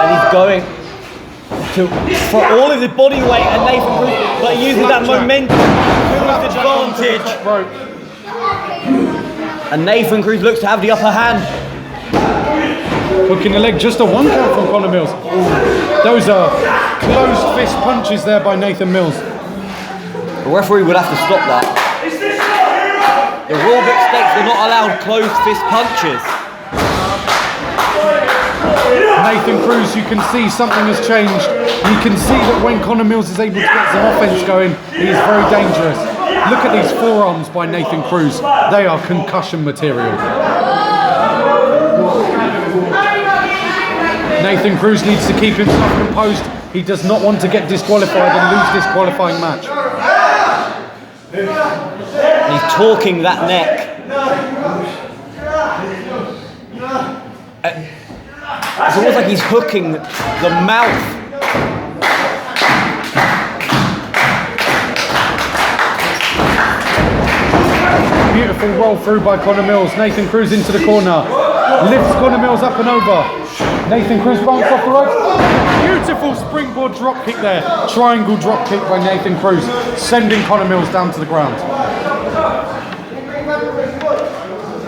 And he's going for all of the body weight and Nathan Cruz, but using that momentum to his advantage. And Nathan Cruz looks to have the upper hand. Hooking the leg, just a 1 count from Connor Mills. Those are closed fist punches there by Nathan Mills. The referee would have to stop that. The rule book states they're not allowed closed fist punches. Nathan Cruz, you can see something has changed. You can see that when Connor Mills is able to get some offense going, he is very dangerous. Look at these forearms by Nathan Cruz. They are concussion material. Nathan Cruz needs to keep himself composed. He does not want to get disqualified and lose this qualifying match. He's torquing that neck. It's almost like he's hooking the mouth. Beautiful roll through by Connor Mills. Nathan Cruz into the corner. Lifts Connor Mills up and over. Nathan Cruz bounced off the ropes. Beautiful springboard drop kick there. Triangle drop kick by Nathan Cruz, sending Connor Mills down to the ground.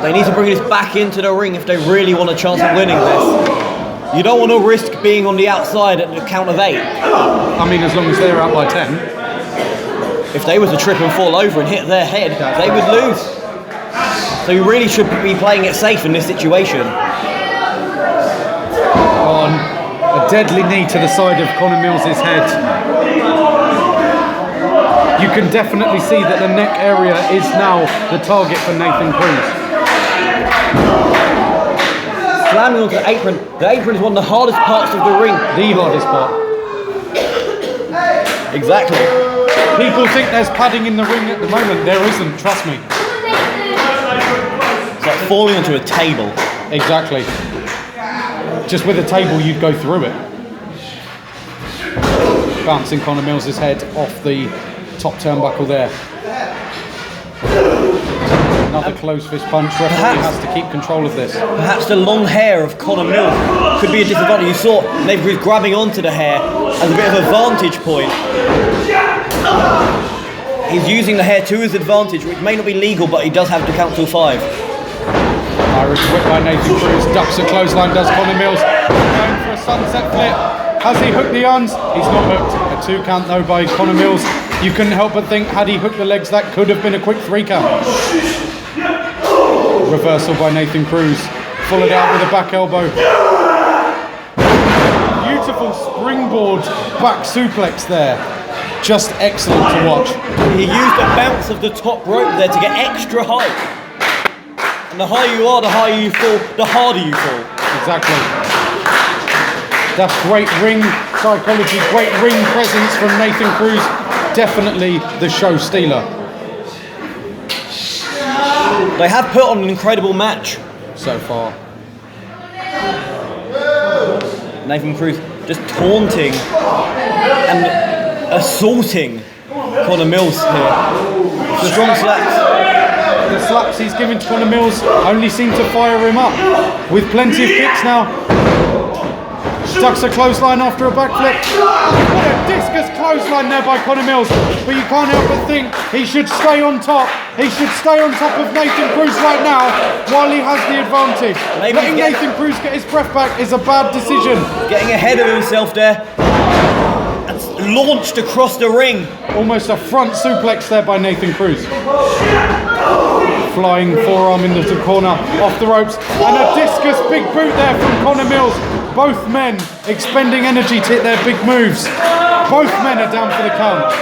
They need to bring this back into the ring if they really want a chance of winning this. You don't want to risk being on the outside at the count of 8. I mean, as long as they're out by 10. If they were to trip and fall over and hit their head, they would lose. So you really should be playing it safe in this situation. On a deadly knee to the side of Connor Mills' head. You can definitely see that the neck area is now the target for Nathan Cruz. Slamming onto the apron. The apron is one of the hardest parts of the ring. The hardest part. Exactly. People think there's padding in the ring at the moment. There isn't, trust me. It's like falling onto a table. Exactly. Just with a table, you'd go through it. Bouncing Connor Mills' head off the top turnbuckle there. Another closed fist punch. Referee has to keep control of this. Perhaps the long hair of Connor Mills could be a disadvantage. You saw Nathan Cruz grabbing onto the hair as a bit of a vantage point. He's using the hair to his advantage, which may not be legal, but he does have to count till 5. Irish whip by Nathan Cruz. Ducks a clothesline, does Connor Mills. Going for a sunset flip. Has he hooked the arms? He's not hooked. A 2 count though by Connor Mills. You couldn't help but think, had he hooked the legs, that could have been a quick 3 count. Reversal by Nathan Cruz. Followed out with a back elbow. Beautiful springboard back suplex there. Just excellent to watch. He used the bounce of the top rope there to get extra height. And the higher you are, the higher you fall, the harder you fall. Exactly. That's great ring psychology, great ring presence from Nathan Cruz. Definitely the show stealer. They have put on an incredible match so far. Nathan Cruz just taunting and assaulting Connor Mills here. Strong slaps. The slaps he's giving to Connor Mills only seem to fire him up. With plenty of kicks now. Ducks a clothesline after a backflip. What a discus clothesline there by Connor Mills. But you can't help but think he should stay on top. He should stay on top of Nathan Cruz right now while he has the advantage. Letting Nathan Cruz get his breath back is a bad decision. Getting ahead of himself there. And launched across the ring. Almost a front suplex there by Nathan Cruz. Flying forearm into the corner, off the ropes, and a discus big boot there from Connor Mills. Both men expending energy to hit their big moves. Both men are down for the count.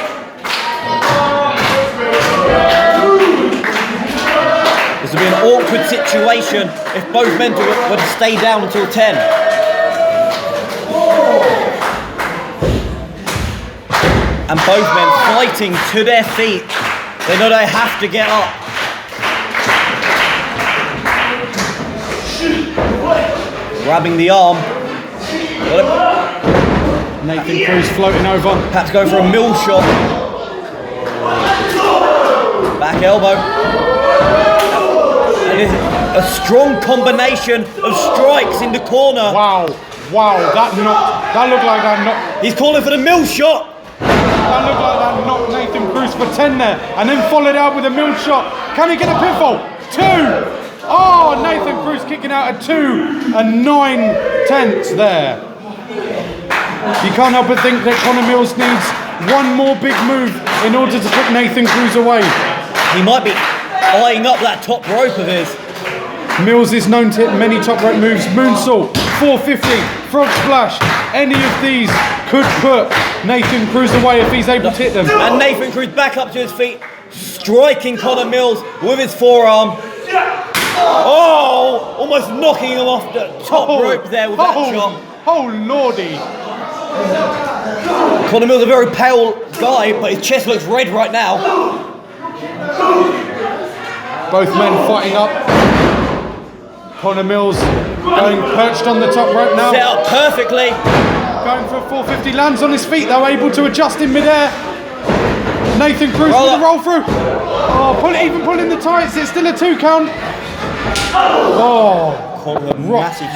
This would be an awkward situation if both men were to stay down until 10. And both men fighting to their feet. They know they have to get up. Grabbing the arm. Nathan Cruz floating over. Perhaps going for a mill shot. Back elbow. And it is a strong combination of strikes in the corner. Wow, that looked like that knocked. He's calling for the mill shot. That looked like that knocked Nathan Cruz for 10 there, and then followed out with a mill shot. Can he get a pinfall? 2. Oh, Nathan Cruz kicking out at 2 9/10 there. You can't help but think that Connor Mills needs one more big move in order to put Nathan Cruz away. He might be eyeing up that top rope of his. Mills is known to hit many top rope moves. Moonsault, 450, frog splash. Any of these could put Nathan Cruz away if he's able to hit them. And Nathan Cruz back up to his feet, striking Connor Mills with his forearm. Oh, almost knocking him off the top rope there with that shot. Oh, lordy. Connor Mills is a very pale guy, but his chest looks red right now. Both men fighting up. Connor Mills going perched on the top rope now. Set up perfectly. Going for a 450, lands on his feet though, able to adjust in midair. Nathan Cruz with a roll through. Oh, pulling the tights, it's still a 2 count. Oh,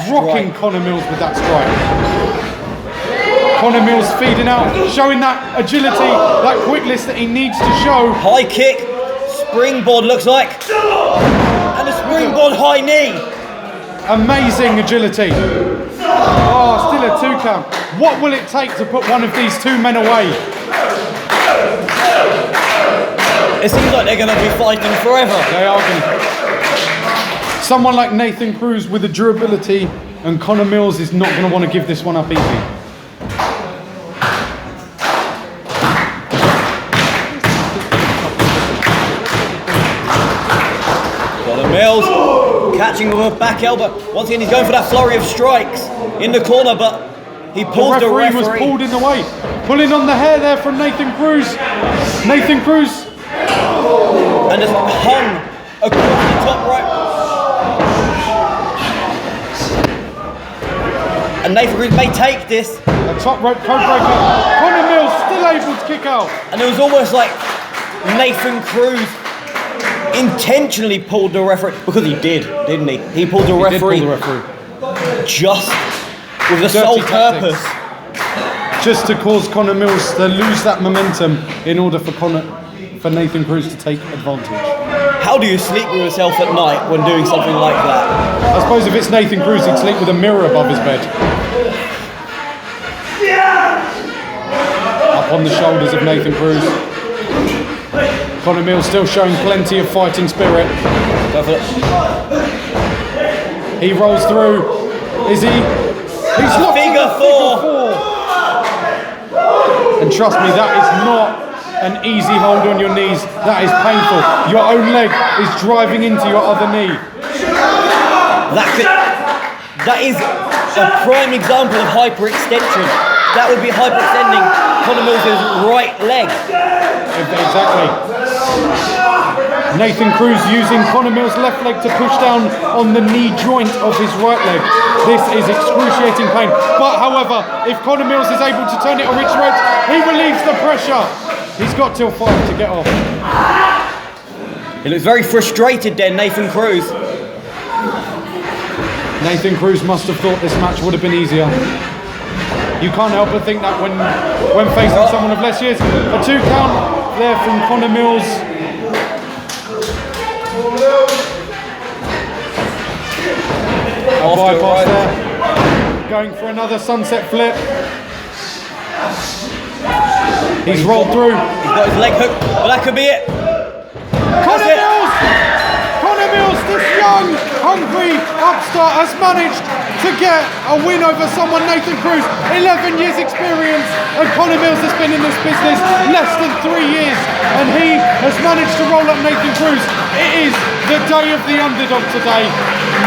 rocking Connor Mills with that strike. Connor Mills feeding out, showing that agility, that quickness that he needs to show. High kick, springboard looks like, and a springboard high knee. Amazing agility. Oh, still a 2 count. What will it take to put one of these 2 men away? It seems like they're going to be fighting forever. They are going to. Someone like Nathan Cruz with the durability, and Connor Mills is not going to want to give this one up easy. Connor Mills catching with a back elbow. Once again, he's going for that flurry of strikes in the corner, but he pulls the referee. Was pulled in the way. Pulling on the hair there from Nathan Cruz. Nathan Cruz. And just hung across the top rope. And Nathan Cruz may take this. A top rope code breaker. Connor Mills still able to kick out. And it was almost like Nathan Cruz intentionally pulled the referee, because he did, didn't he? He pulled the referee just with the sole purpose. Just to cause Connor Mills to lose that momentum in order for Nathan Cruz to take advantage. How do you sleep with yourself at night when doing something like that? I suppose if it's Nathan Cruz, he'd sleep with a mirror above his bed. Up on the shoulders of Nathan Cruz. Connor Mills still showing plenty of fighting spirit. He rolls through. Is he? He's locked in a figure four. And trust me, that is not an easy hold on your knees. That is painful. Your own leg is driving into your other knee. That is a prime example of hyperextension. That would be hyperextending Connor Mills' right leg. Exactly. Nathan Cruz using Connor Mills' left leg to push down on the knee joint of his right leg. This is excruciating pain. But however, if Connor Mills is able to turn it on Rich Rhodes, he relieves the pressure. He's got till 5 to get off. He looks very frustrated then, Nathan Cruz. Nathan Cruz must have thought this match would have been easier. You can't help but think that when facing someone of less years. A 2 count there from Connor Mills. A bypass there. Going for another sunset flip. He's rolled through. He's got his leg hooked, but that could be it. Connor Mills! Connor Mills, this young, hungry upstart, has managed to get a win over someone, Nathan Cruz. 11 years experience, and Connor Mills has been in this business less than 3 years, and he has managed to roll up Nathan Cruz. It is the day of the underdog today.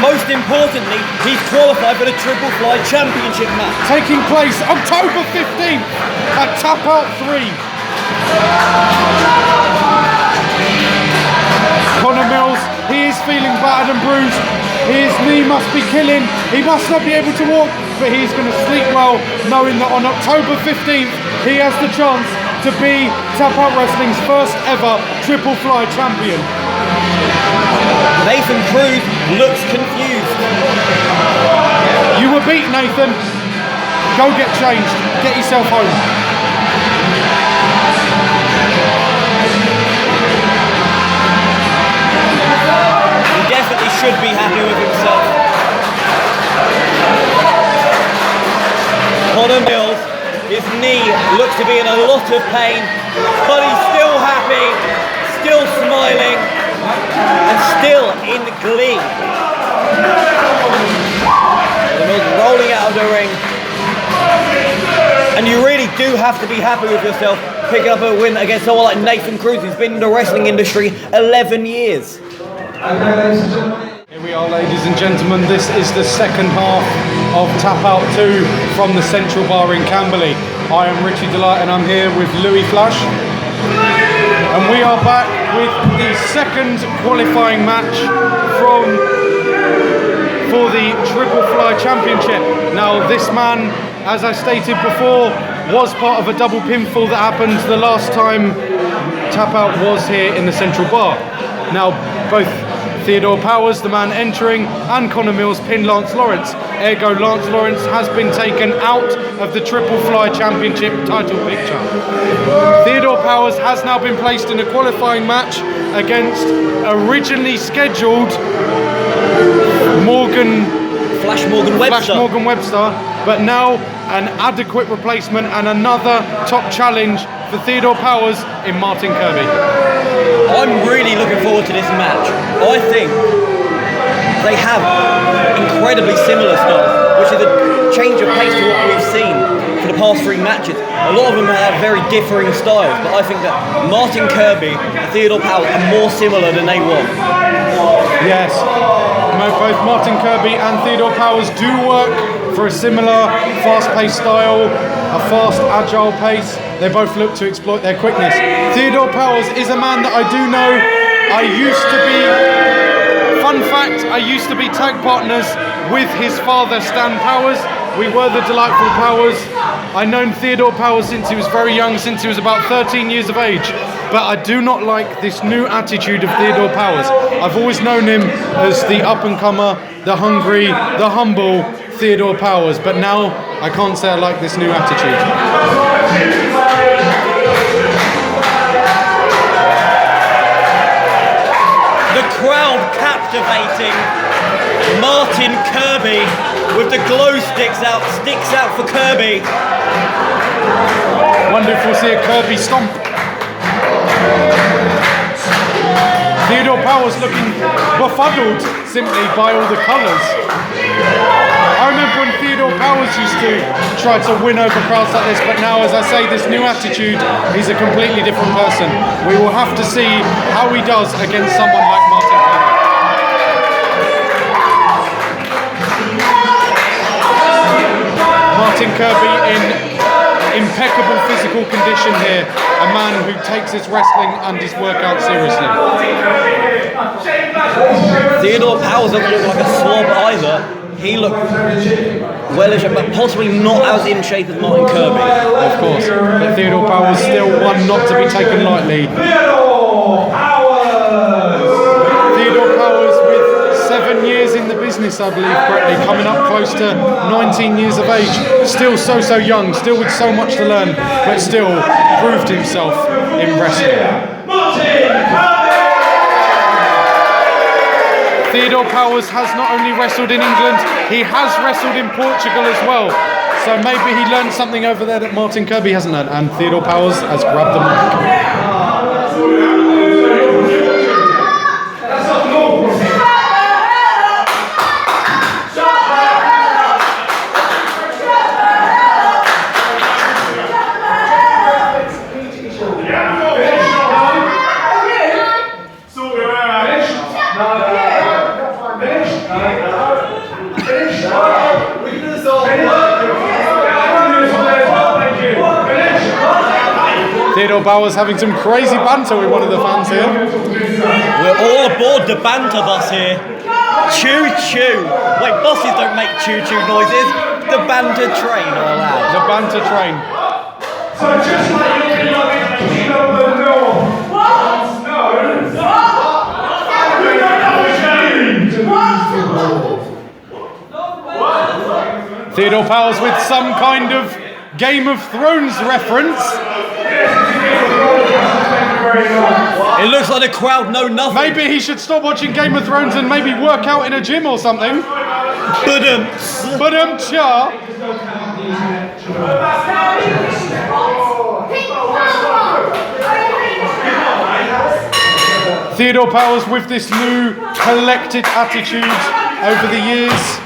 Most importantly, he's qualified for the Triple Fly Championship match. Taking place October 15th at Tapout 3. Connor Mills, he is feeling battered and bruised. His knee must be killing. He must not be able to walk, but he's going to sleep well, knowing that on October 15th, he has the chance to be Tapout Wrestling's first ever Triple Fly champion. Nathan Cruz looks confused. You were beat, Nathan. Go get changed. Get yourself home. He definitely should be happy with himself. Connor Mills, his knee looks to be in a lot of pain, but he's still happy, still smiling, and still in glee. Mills rolling out of the ring. And you really do have to be happy with yourself picking up a win against someone like Nathan Cruz, who's been in the wrestling industry 11 years. Here we are, ladies and gentlemen. This is the second half of Tapout 2 from the Central Bar in Camberley. I am Richie Delight and I'm here with Louis Flush. And we are back with the second qualifying match for the Triple Fly Championship. Now this man, as I stated before, was part of a double pinfall that happened the last time Tapout was here in the Central Bar. Now both Theodore Powers, the man entering, and Connor Mills pinned Lance Lawrence. Ergo, Lance Lawrence has been taken out of the Triple Fly Championship title picture. Theodore Powers has now been placed in a qualifying match against originally scheduled Flash Morgan Webster, but now an adequate replacement and another top challenge for Theodore Powers in Martin Kirby. I'm really looking forward to this match. I think they have incredibly similar styles, which is a change of pace to what we've seen for the past 3 matches. A lot of them have very differing styles, but I think that Martin Kirby and Theodore Powers are more similar than they were. Yes, both Martin Kirby and Theodore Powers do work for a similar fast-paced style, a fast, agile pace. They both look to exploit their quickness. Theodore Powers is a man that I do know. Fun fact, I used to be tag partners with his father, Stan Powers. We were the Delightful Powers. I've known Theodore Powers since he was very young, since he was about 13 years of age. But I do not like this new attitude of Theodore Powers. I've always known him as the up-and-comer, the hungry, the humble Theodore Powers. But now, I can't say I like this new attitude. The crowd captivating Martin Kirby with the glow sticks out for Kirby. Wonder if we'll see a Kirby stomp. Theodore Powers looking befuddled simply by all the colours. I remember when Theodore Powers used to try to win over crowds like this, but now, as I say, this new attitude, he's a completely different person. We will have to see how he does against someone like Martin Kirby. Martin Kirby in impeccable physical condition here, a man who takes his wrestling and his workout seriously. Theodore Powers doesn't look like a slob either. He looked well in shape, but possibly not as in shape as Martin Kirby. Of course, but Theodore Powers still one not to be taken lightly. Theodore Powers with 7 years in the business, I believe correctly, coming up close to 19 years of age. Still so young, still with so much to learn, but still proved himself in wrestling. Theodore Powers has not only wrestled in England, he has wrestled in Portugal as well. So maybe he learned something over there that Martin Kirby hasn't learned, and Theodore Powers has grabbed the mic. Theodore Powers having some crazy banter with one of the fans here. We're all aboard the banter bus here. Choo choo. Wait, buses don't make choo choo noises. The banter train are allowed. The banter train. So just like you can love it, King of the North once known, we don't have a change. Theodore Powers with some kind of Game of Thrones reference. It looks like the crowd know nothing. Maybe he should stop watching Game of Thrones and maybe work out in a gym or something. Cha. Theodore Powers with this new collected attitude over the years.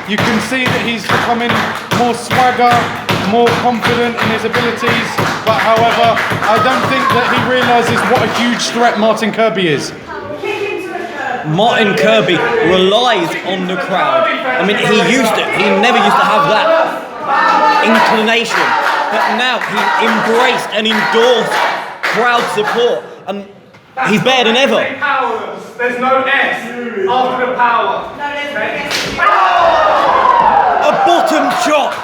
You can see that he's becoming more swagger, more confident in his abilities, but however, I don't think that he realises what a huge threat Martin Kirby is. Martin Kirby relies on the crowd. I mean, he never used to have that inclination, but now he embraced and endorsed crowd support, and he's better than ever. There's no S after the power. A bottom chop.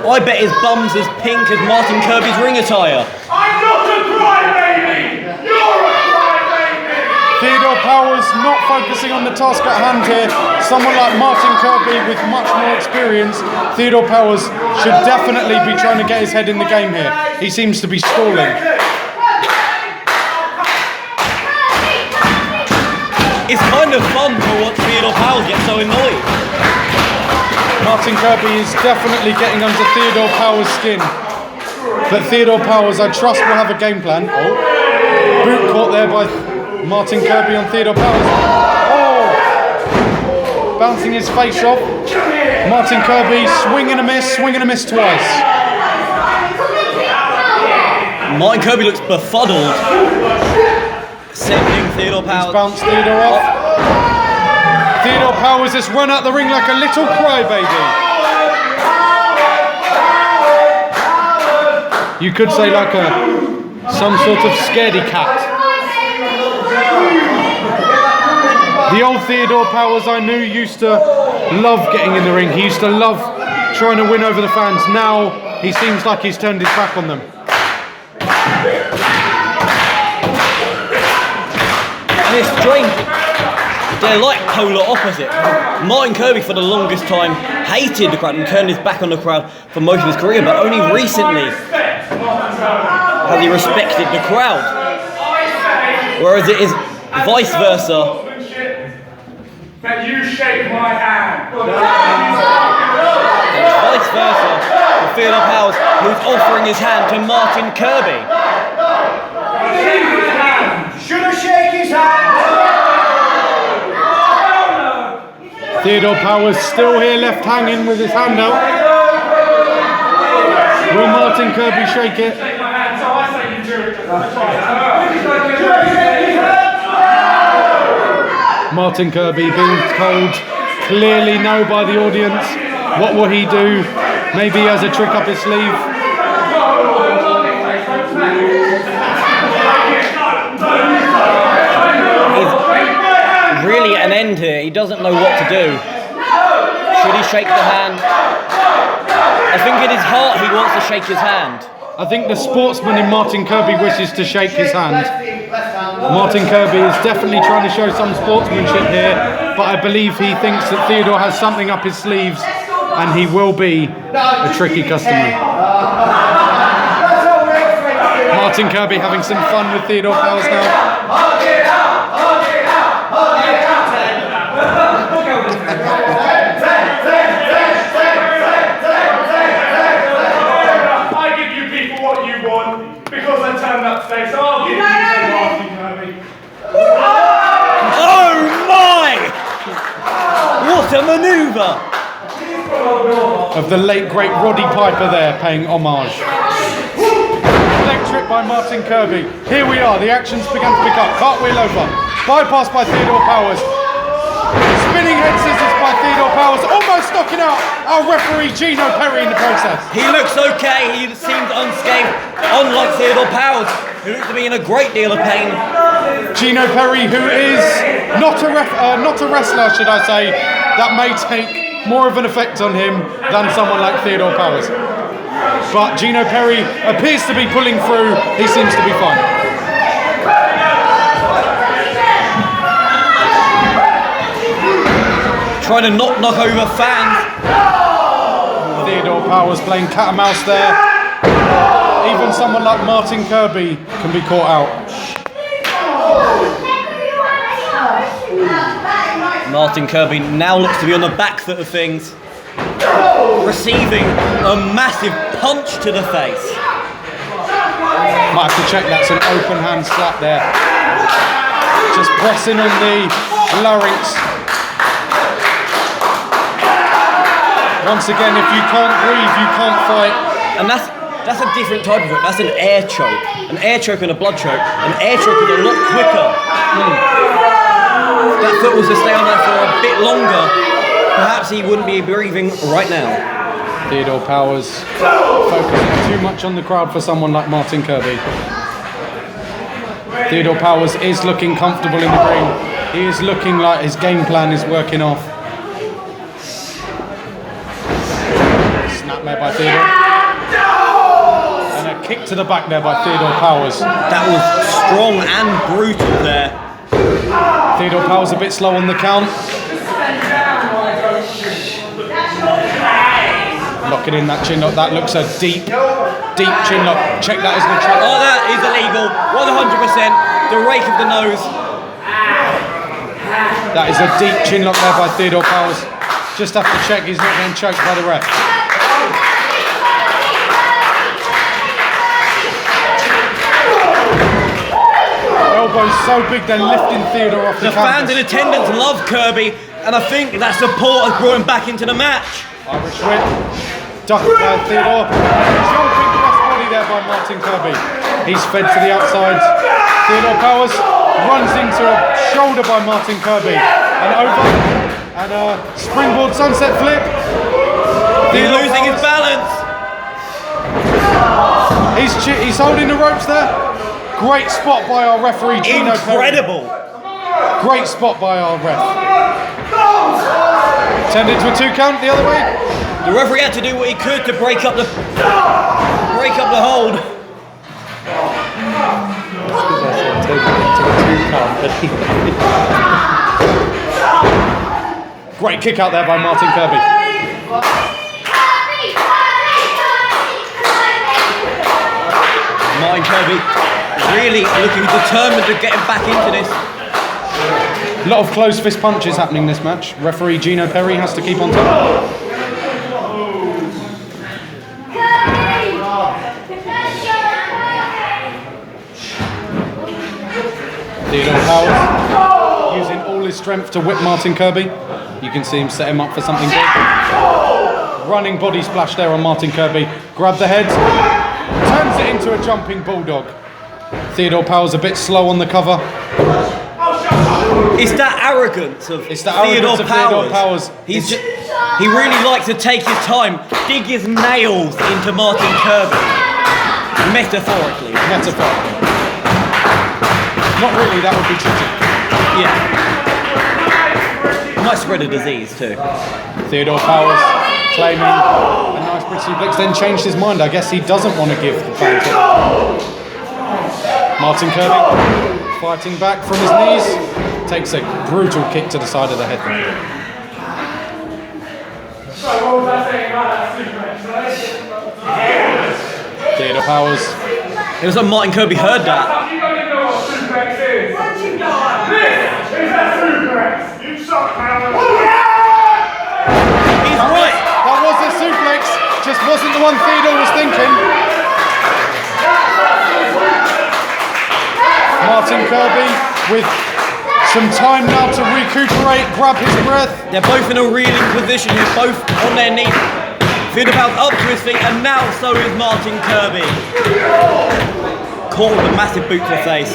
I bet his bum's as pink as Martin Kirby's ring attire. I'm not a crybaby! You're a crybaby! Theodore Powers not focusing on the task at hand here. Someone like Martin Kirby with much more experience. Theodore Powers should definitely be trying to get his head in the game here. He seems to be stalling. It's kind of fun to watch Theodore Powers get so annoyed. Martin Kirby is definitely getting under Theodore Powers' skin. But Theodore Powers, I trust, will have a game plan. Oh, boot caught there by Martin Kirby on Theodore Powers. Oh, bouncing his face off. Martin Kirby, swing and a miss twice. Martin Kirby looks befuddled. Sending Theodore Powers. He's bounced Theodore off. Theodore Powers has run out the ring like a little crybaby. You could say like some sort of scaredy cat. The old Theodore Powers I knew used to love getting in the ring. He used to love trying to win over the fans. Now he seems like he's turned his back on them. And it's strange. They're like polar opposite. Martin Kirby for the longest time hated the crowd and turned his back on the crowd for most of his career, but only recently has he respected the crowd. Whereas it is vice versa. That you shake my hand. It's vice versa for Theodore Powers, who's offering his hand to Martin Kirby. Should have shake his hand. Theodore Powers still here, left hanging with his hand out. Will Martin Kirby shake it? Shake my hand, so I say you do it. Martin Kirby being told clearly no by the audience. What will he do? Maybe he has a trick up his sleeve. He's really at an end here. He doesn't know what to do. Should he shake the hand? I think in his heart he wants to shake his hand. I think the sportsman in Martin Kirby wishes to shake his hand. Martin Kirby is definitely trying to show some sportsmanship here, but I believe he thinks that Theodore has something up his sleeves and he will be a tricky customer. Martin Kirby having some fun with Theodore Powers now. So I'll give you Martin Kirby. Oh my! What a manoeuvre! Of the late great Roddy Piper there paying homage. Leg trip by Martin Kirby. Here we are, the action's begun to pick up. Cartwheel over. Bypass by Theodore Powers. Spinning head scissors by Theodore Powers, almost knocking out our referee Gino Perry in the process. He looks okay, he seems unscathed, unlike Theodore Powers, who looks to be in a great deal of pain. Gino Perry, who is not a wrestler, should I say, that may take more of an effect on him than someone like Theodore Powers. But Gino Perry appears to be pulling through, he seems to be fine. Trying to knock over fans. Theodore Powers playing cat and mouse there. Even someone like Martin Kirby can be caught out. Martin Kirby now looks to be on the back foot of things, receiving a massive punch to the face. Might have to check that's an open hand slap there. Just pressing on the larynx. Once again, if you can't breathe, you can't fight. And that's a different type of it. That's an air choke. An air choke and a blood choke. An air choke is a lot quicker. If that foot was to stay on that for a bit longer, perhaps he wouldn't be breathing right now. Theodore Powers focusing too much on the crowd for someone like Martin Kirby. Theodore Powers is looking comfortable in the ring. He is looking like his game plan is working off. Snap there by Theodore. And a kick to the back there by Theodore Powers. That was strong and brutal there. Theodore Powers a bit slow on the count. Locking in that chin lock. That looks a deep chin lock. Check that as the trap. Oh, that is illegal. 100%. The rake of the nose. That is a deep chin lock there by Theodore Powers. Just have to check he's not getting choked by the ref. elbows so big they're lifting Theodore off the fans in canvas. attendance love Kirby, and I think that support has brought him back into the match. Irish whip, ducked by Theodore, jumping cross body there by Martin Kirby. He's fed to the outside. Theodore Powers runs into a shoulder by Martin Kirby, and over, and a springboard sunset flip. He's losing his balance. He's holding the ropes there. Great spot by our referee, Gino Perry. Incredible. Great spot by our ref. Turned into a 2 count the other way. The referee had to do what he could to break up the hold. Great kick out there by Martin Kirby. Martin Kirby really looking determined to get him back into this. A lot of closed fist punches happening this match. Referee Gino Perry has to keep on top. Theodore Powers using all his strength to whip Martin Kirby. You can see him set him up for something big. Running body splash there on Martin Kirby. Grab the head, turns it into a jumping bulldog. Theodore Powers a bit slow on the cover. It's that arrogance of Theodore Powers. He really likes to take his time, dig his nails into Martin Kirby. Metaphorically. Not really, that would be cheating. Yeah. Might spread a disease too. Theodore Powers claiming a nice British suplex, then changed his mind. I guess he doesn't want to give the fans it. Martin Kirby fighting back from his knees, takes a brutal kick to the side of the head. Theodore Powers. It was like Martin Kirby heard that. He's right. That was a suplex, just wasn't the one Theodore was thinking. Martin Kirby with some time now to recuperate, grab his breath. They're both in a reeling position. They're both on their knees. Theodore Powers up to his feet, and now so is Martin Kirby. Caught with a massive boot to the face.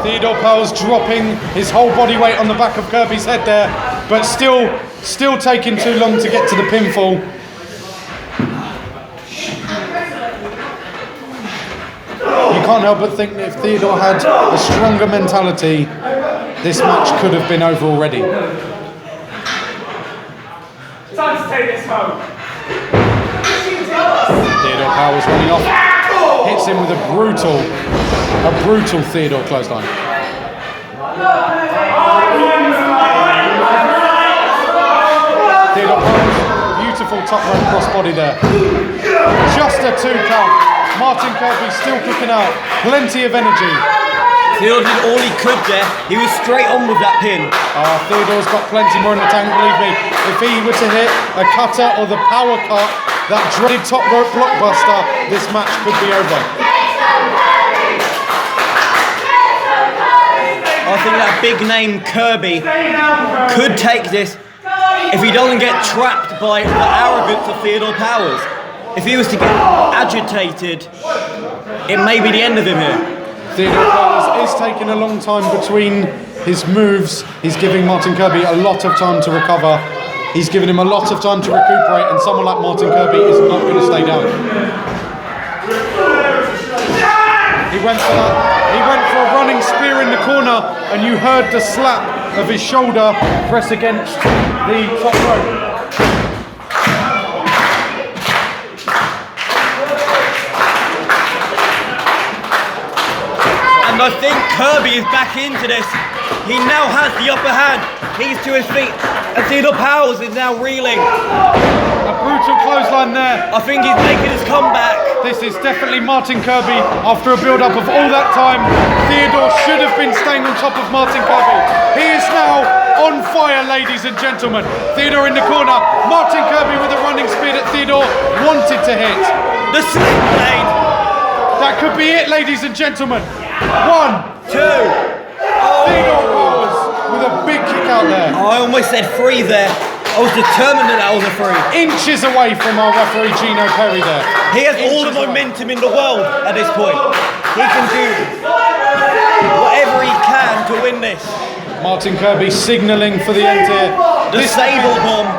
Theodore Powers dropping his whole body weight on the back of Kirby's head there, but still taking too long to get to the pinfall. You can't help but think that if Theodore had a stronger mentality, this match could have been over already. Time to take this home. Theodore Powers running off, hits him with a brutal Theodore clothesline. Theodore Powers, beautiful top rope crossbody there. Just a 2 count. Martin Kirby still kicking out, plenty of energy. Theodore did all he could there. He was straight on with that pin. Theodore's got plenty more in the tank, believe me. If he were to hit a cutter or the power cut, that dreaded top rope blockbuster, this match could be over. I think that big name Kirby could take this if he doesn't get trapped by the arrogance of Theodore Powers. If he was to get agitated, it may be the end of him here. Theodore Powers is taking a long time between his moves. He's giving Martin Kirby a lot of time to recover. He's given him a lot of time to recuperate, and someone like Martin Kirby is not going to stay down. He went for a running spear in the corner, and you heard the slap of his shoulder press against the top rope. And I think Kirby is back into this. He now has the upper hand. He's to his feet. And Theodore Powers is now reeling. A brutal clothesline there. I think he's making his comeback. This is definitely Martin Kirby after a build-up of all that time. Theodore should have been staying on top of Martin Kirby. He is now on fire, ladies and gentlemen. Theodore in the corner. Martin Kirby with a running spear that Theodore wanted to hit. The slip blade. That could be it, ladies and gentlemen. 1, 2. Theodore Powers with a big kick out there. I almost said 3 there. I was determined that was a 3. Inches away from our referee Gino Perry there. He has all the momentum in the world at this point. He can do whatever he can to win this. Martin Kirby signalling for the end here. The Sable Bomb,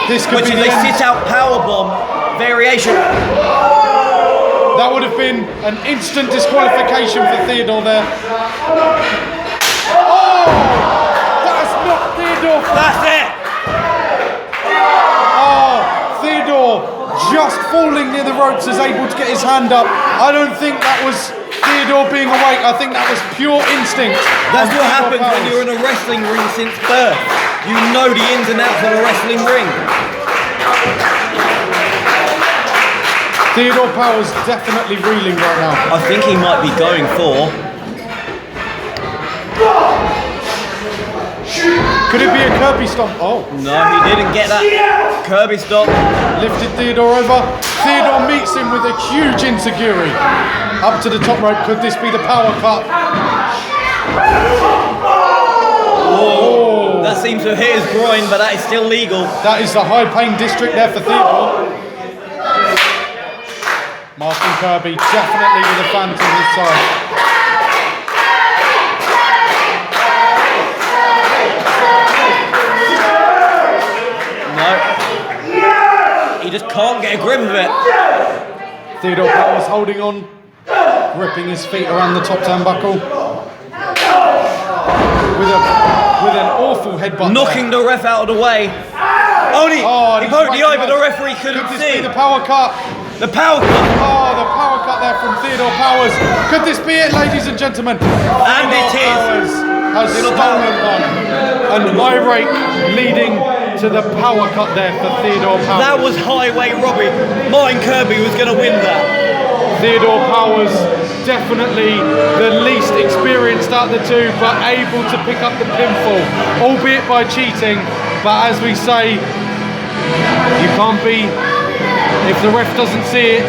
This could which be is the a end. sit-out power bomb variation. That would have been an instant disqualification for Theodore there. Oh! That's not Theodore. That's it. Oh, Theodore just falling near the ropes is able to get his hand up. I don't think that was Theodore being awake. I think that was pure instinct. That's what Theodore happens when Powers. you're in a wrestling ring since birth. You know the ins and outs of a wrestling ring. Theodore Powers definitely reeling right now. I think he might be going for. Could it be a Kirby stomp? Oh, No, he didn't get that. Kirby stop. lifted Theodore over. Theodore meets him with a huge enziguri. Up to the top rope. Could this be the power cut? Oh, that seems to have hit his groin, but that is still legal. That is the high pain district there for Theodore. Martin Kirby definitely with a fan to his side. No. He just can't get a grip of it. Theodore Powers holding on, gripping his feet around the top turnbuckle. With an awful headbutt. Knocking the ref out of the way. Only Oh, he he's poked the eye, right but there. the referee couldn't Could this see. be the power cut? The power cut. Oh, the power cut there from Theodore Powers. Could this be it, ladies and gentlemen? And it is. Powers has stolen one. An irate leading to the power cut there for Theodore Powers. That was highway robbery. Martin Kirby was going to win that. Theodore Powers, definitely the least experienced out of the two, but able to pick up the pinfall, albeit by cheating. But as we say, you can't be, if the ref doesn't see it.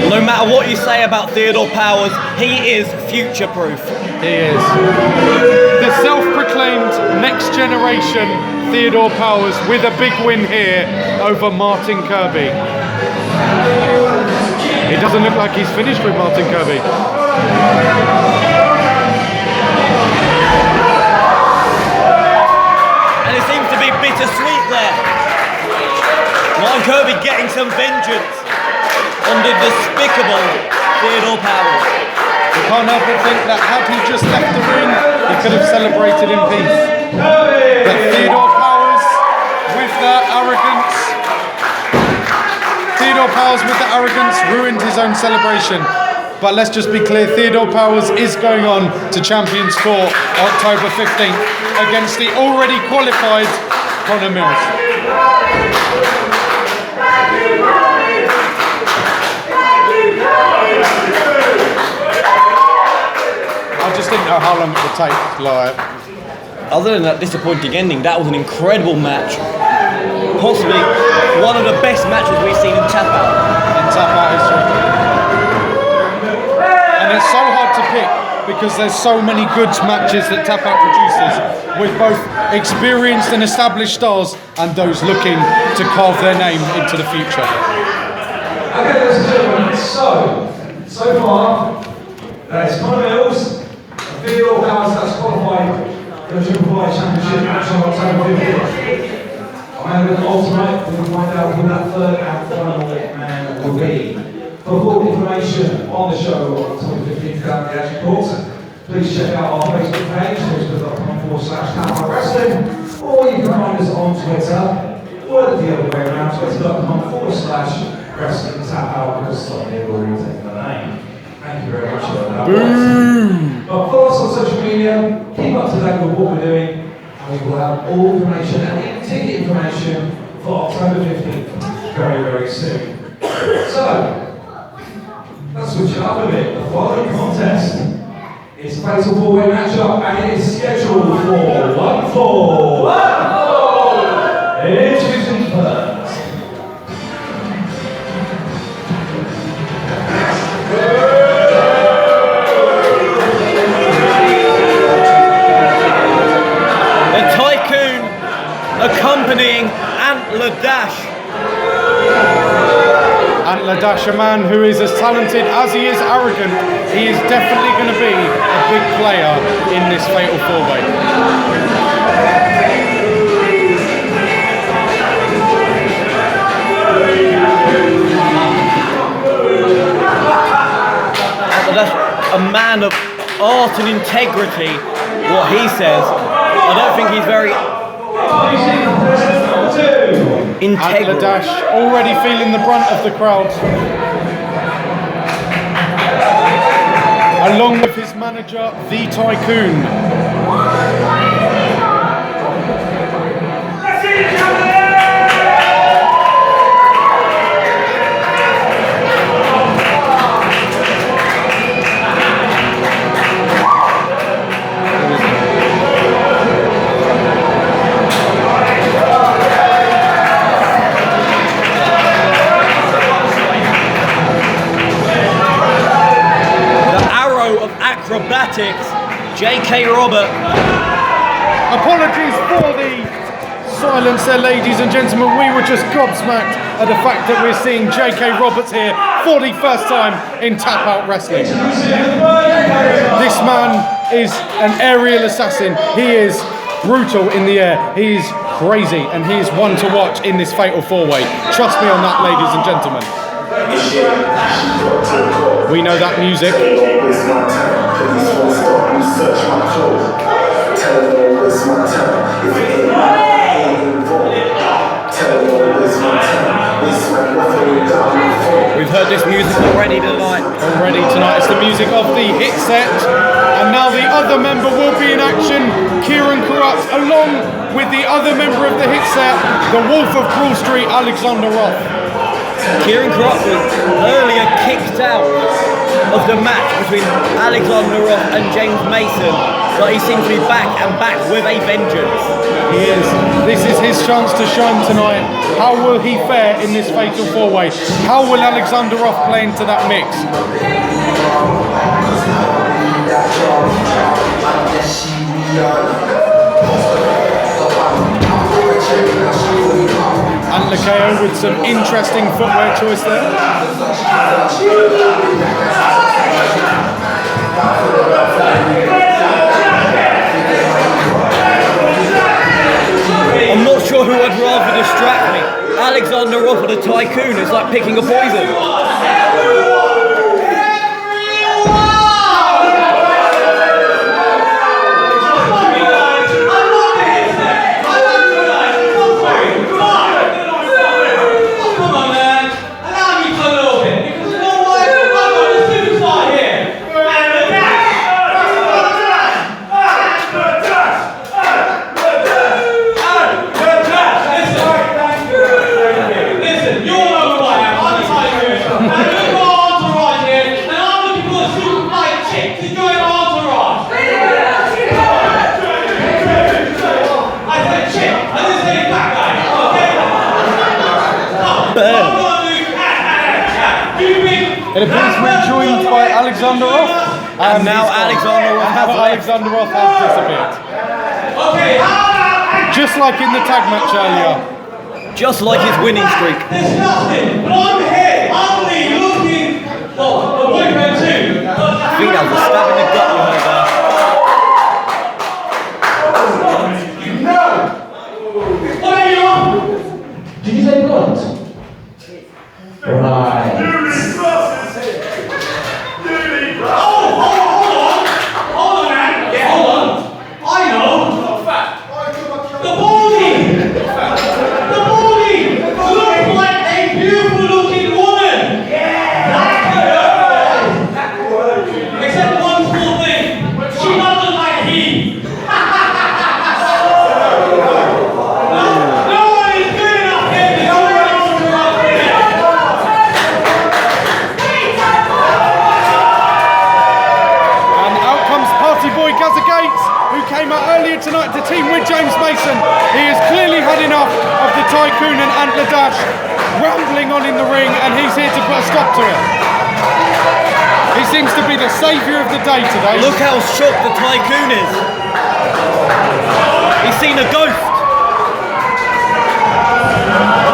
No matter what you say about Theodore Powers, he is future-proof. He is. The self-proclaimed next generation Theodore Powers with a big win here over Martin Kirby. It doesn't look like he's finished with Martin Kirby. And it seems to be bittersweet there. Martin Kirby getting some vengeance on the despicable Theodore Powers. You can't help but think that had he just left the ring, he could have celebrated in peace. But Theodore Powers with that arrogance, ruined his own celebration. But let's just be clear, Theodore Powers is going on to Champions Tour October 15th against the already qualified Connor Mills. I just didn't know how long it would take, like. Other than that disappointing ending, that was an incredible match. Possibly one of the best matches we've seen in Tapout. In Tapout history. And it's so hard to pick because there's so many good matches that Tapout produces with both experienced and established stars and those looking to carve their name into the future. Okay, ladies and gentlemen, so far, it's Connor Mills, and Theodore Powers that's qualified for the Triple Y Championship match on October 15th. And with ultimate, we will find out who that third and final man will be. For full information on the show on October 15th down the Action Court, please check out our Facebook page, facebook.com/Tapout Wrestling, or you can find us on Twitter, or the other way around, twitter.com/Wrestling Tapout, because something will be taking the name. Thank you very much for that. But follow us on social media, keep up to date with what we're doing, and we will have all information and even ticket information for October 15th very, very soon. So, let's switch it up a bit. The following contest is a fatal four-way matchup, and it is scheduled for 1 fall. Introducing first. Antler Dash, a man who is as talented as he is arrogant, he is definitely going to be a big player in this fatal four-way. That's a man of art and integrity, what he says. I don't think he's very integral. Antler Dash already feeling the brunt of the crowd. Along with his manager, the Tycoon. Acrobatics, J.K. Robert. Apologies for the silence there, ladies and gentlemen. We were just gobsmacked at the fact that we're seeing J.K. Roberts here for the first time in Tapout Wrestling. This man is an aerial assassin. He is brutal in the air. He is crazy, and he is one to watch in this fatal four-way. Trust me on that, ladies and gentlemen. We know that music. We've heard this music already tonight. It's the music of the hit set. And now the other member will be in action. Kieran Corrupt, along with the other member of the hit set, the Wolf of Cruel Street, Alexander Roth. Kieran Corrupt was earlier kicked out of the match between Alexander Roth and James Mason, but he seems to be back with a vengeance. He is. This is his chance to shine tonight. How will he fare in this fatal four-way? How will Alexander Roth play into that mix? Antler KO with some interesting footwear choice there. I'm not sure who I'd rather distract me. Alexander Roth or the Tycoon. It's like picking a poison. It appears we're joined by Alexander Roth. And now Alexander Roth has disappeared. Just like in the tag match earlier. Just like his winning streak. There's nothing, but I'm here, only looking for a boyfriend too. I think that was a stab in the gut you heard there. What are you on? Did you say blunt? Right. Hold on, man. Yeah, hold on. I know. The body. The body looks like a beautiful looking woman. Yeah. Except one small thing. She doesn't like he. No one is good enough here to go around to us here. Who came out earlier tonight to team with James Mason. He has clearly had enough of the Tycoon and Antler Dash rambling on in the ring, and he's here to put a stop to it. He seems to be the saviour of the day today. Look how shocked the Tycoon is. He's seen a ghost.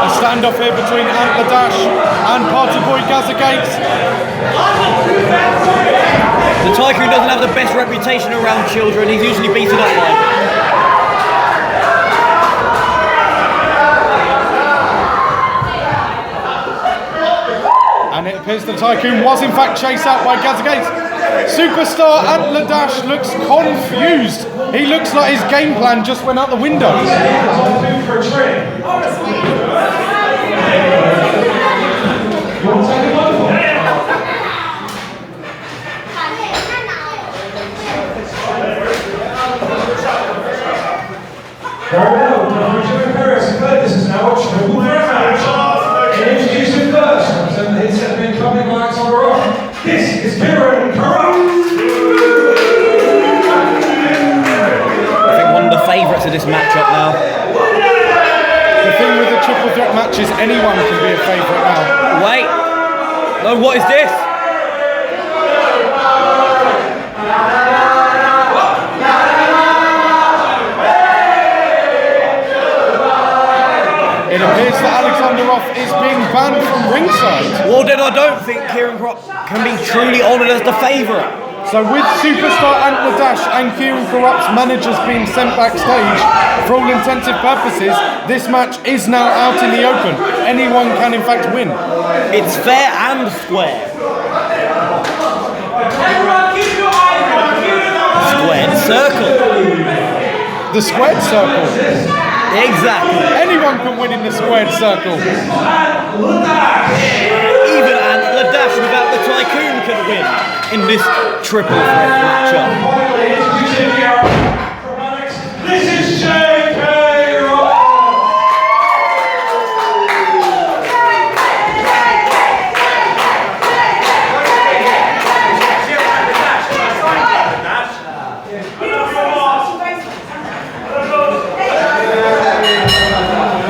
A standoff here between Antler Dash and Party Boy Gaza Gates. The Tycoon doesn't have the best reputation around children. He's usually beaten up by them. And it appears the Tycoon was in fact chased out by Gaza Gates. Superstar Antler Dash looks confused. He looks like his game plan just went out the window. This is now a triple threat match. Introduce him first. And the hits have been coming lights on her off. This is Kieran Corrupt. I think one of the favourites of this matchup now. The thing with the triple threat match is anyone can be a favourite now. Wait. No, what is this? It appears that Alexanderov is being banned from ringside. Well, then I don't think Kieran Corrupt can be truly honoured as the favourite. So with Superstar Antler Dash and Kieran Corrupt's managers being sent backstage, for all intensive purposes, this match is now out in the open. Anyone can in fact win. It's fair and square. Squared circle. The squared circle. Exactly. Anyone can win in the squared circle. Even Antler Dash without the Tycoon can win in this triple threat matchup. This is JK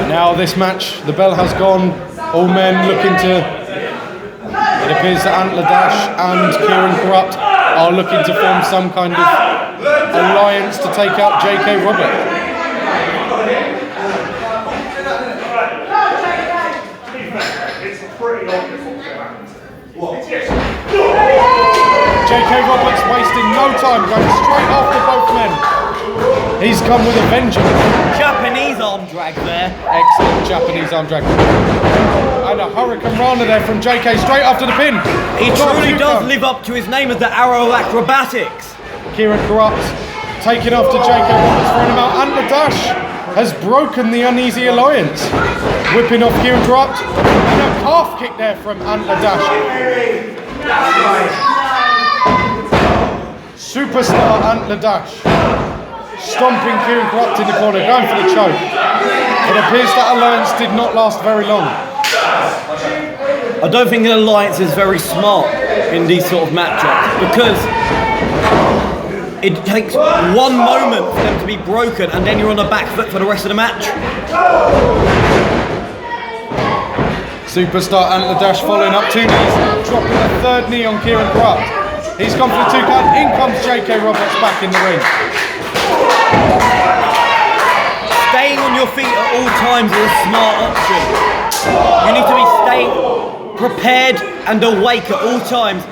Now this match, the bell has gone. All men looking to. It appears that Antler Dash and Kieran Corrupt are looking to form some kind of alliance to take out JK Robert. It's pretty obvious what's going to happen. JK Roberts wasting no time, going straight after both men. He's come with a vengeance. Japanese arm drag there. Excellent Japanese arm drag. And a Hurricane Rana there from JK straight after the pin. He truly does live up to his name as the Arrow of Acrobatics. Kieran Corrupt taking after JK Roberts for him out. Antler Dash has broken the uneasy alliance. Whipping off Kieran Corrupt. And a calf kick there from Antler Dash. Superstar Antler Dash. Stomping Kieran Corrupt in the corner, going for the choke. It appears that alliance did not last very long. I don't think an alliance is very smart in these sort of matchups because it takes one moment for them to be broken and then you're on the back foot for the rest of the match. Superstar Antler Dash following up 2 knees, dropping a 3rd knee on Kieran Corrupt. He's gone for the 2 count. In comes JK Roberts back in the ring. Staying on your feet at all times is a smart option. You need to be staying prepared and awake at all times.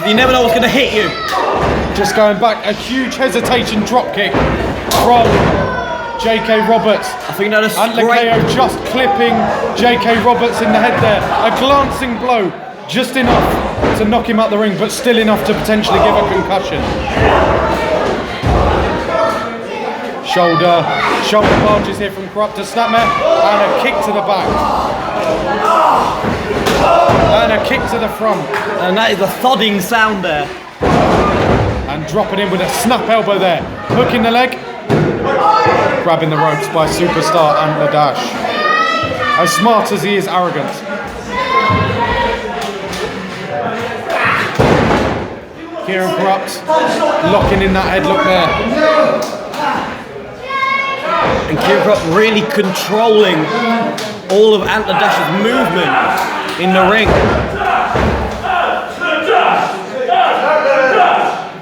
You never know what's going to hit you. Just going back, a huge hesitation drop kick from JK Roberts. I think that is Antler great. KO just clipping JK Roberts in the head there. A glancing blow, just enough to knock him out the ring, but still enough to potentially give a concussion. Shoulder barges here from Corrupt to Snapmare, and a kick to the back. And a kick to the front. And that is a thudding sound there. And dropping in with a snap elbow there. Hooking the leg. Grabbing the ropes by Superstar Antler Dash. As smart as he is arrogant. Kieran Corrupt locking in that headlock there. And Kieran Corrupt really controlling all of Antler Dash's movement in the ring.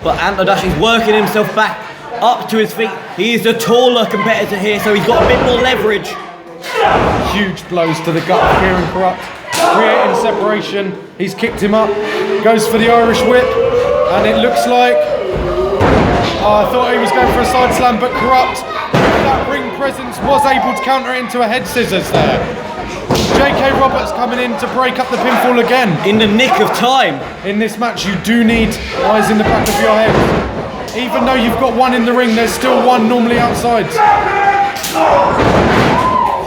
But Antler Dash is working himself back up to his feet. He is the taller competitor here, so he's got a bit more leverage. Huge blows to the gut of Kieran Corrupt. creating separation. He's kicked him up, goes for the Irish whip, and it looks like, I thought he was going for a side slam, but Corrupt, with that ring presence, was able to counter it into a head scissors there. J.K. Roberts coming in to break up the pinfall again. In the nick of time. In this match, you do need eyes in the back of your head. Even though you've got one in the ring, there's still one normally outside.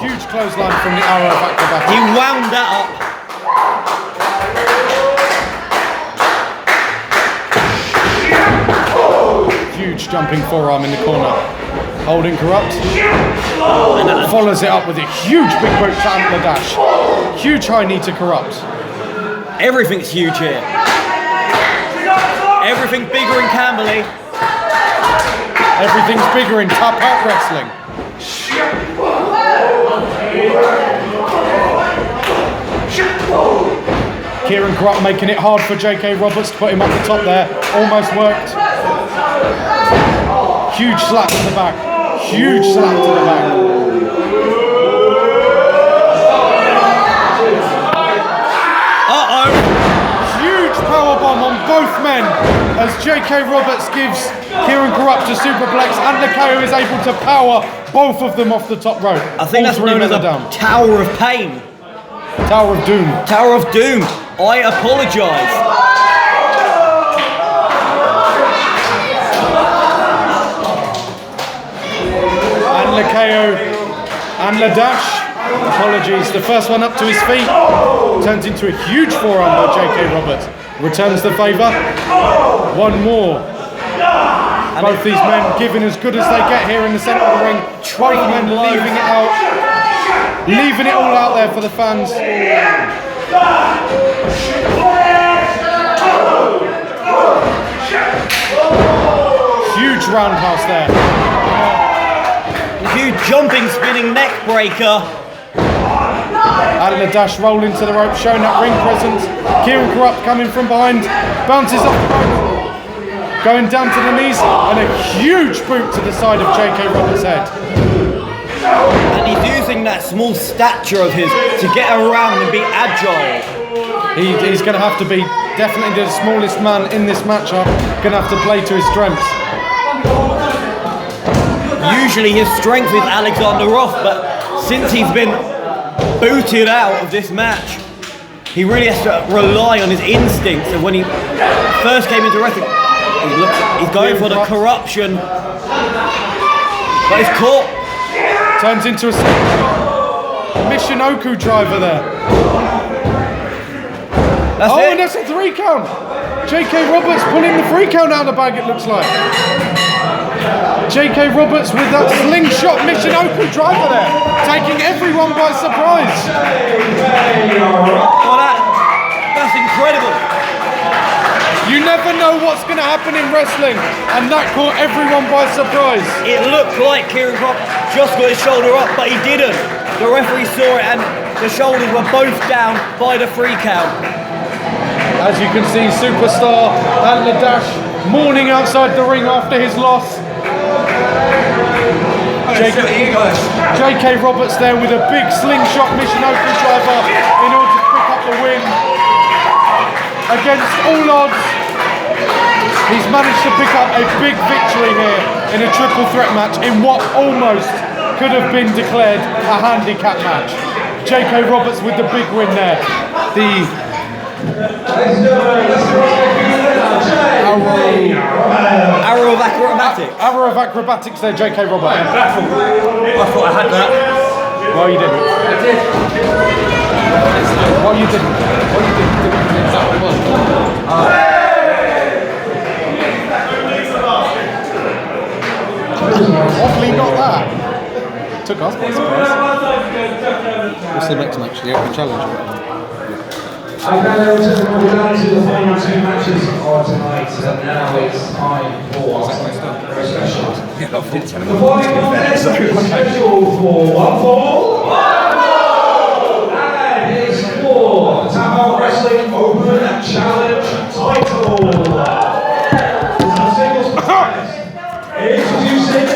Huge clothesline from the Arrow of Acrobatics. He wound that up. Huge jumping forearm in the corner. Holding Corrupt. And follows it up with a huge big boot to Antler Dash. Huge high knee to Corrupt. Everything's huge here. Everything bigger in Camberley. Everything's bigger in Tapout Wrestling. Kieran Corrupt making it hard for J.K. Roberts to put him up the top there. Almost worked. Huge slap to the back. Huge slap to the back. Uh-oh. Huge powerbomb on both men as J.K. Roberts gives Kieran Corrupt a superplex and Nakao is able to power both of them off the top rope. I think that's known as a Tower of Pain. Tower of Doom. Tower of Doom. I apologise. And Nakao and Ladash. Apologies. The first one up to his feet turns into a huge forearm by J.K. Roberts. Returns the favour. One more. Both these men giving as good as they get here in the centre of the ring. Both men leaving it out. Leaving it all out there for the fans. Huge roundhouse there. Huge jumping, spinning neck breaker. And the dash roll into the rope, showing that ring presence. Kieran Corrupt coming from behind, bounces off the rope, going down to the knees, and a huge boot to the side of J.K. Roberts' head. And he's using that small stature of his to get around and be agile. He's going to have to be definitely the smallest man in this matchup. Going to have to play to his strengths. Usually his strength is Alexander Roth, but since he's been booted out of this match, he really has to rely on his instincts. And when he first came into wrestling, he's going for the corruption, but he's caught. Turns into a Michinoku driver there. That's it. And that's a 3 count. J.K. Roberts pulling the 3 count out of the bag, it looks like. J.K. Roberts with that slingshot Michinoku driver there, taking everyone by surprise. Oh, that's incredible. You never know what's going to happen in wrestling, and that caught everyone by surprise. It looked like Kieran Croft just got his shoulder up, but he didn't. The referee saw it, and the shoulders were both down by the 3 count. As you can see, Superstar and Ladash mourning outside the ring after his loss. J.K. Roberts there with a big slingshot Michinoku driver in order to pick up the win. Against all odds, he's managed to pick up a big victory here in a triple threat match in what almost could have been declared a handicap match. J.K. Roberts with the big win there. The Arrow of Acrobatics. Arrow of Acrobatics there, J.K. Roberts. I thought I had that. Well, you didn't. I did. Well, you didn't. Well, you didn't. Exactly what. Hopefully not that. Took us by surprise. What's the next match? The Open Challenge? Okay, we're down to the final 2 matches of tonight, and now it's time for something very special. The following event is scheduled for one fall, and it's for the Tapout Wrestling Open Challenge title. This is a singles contest. Introducing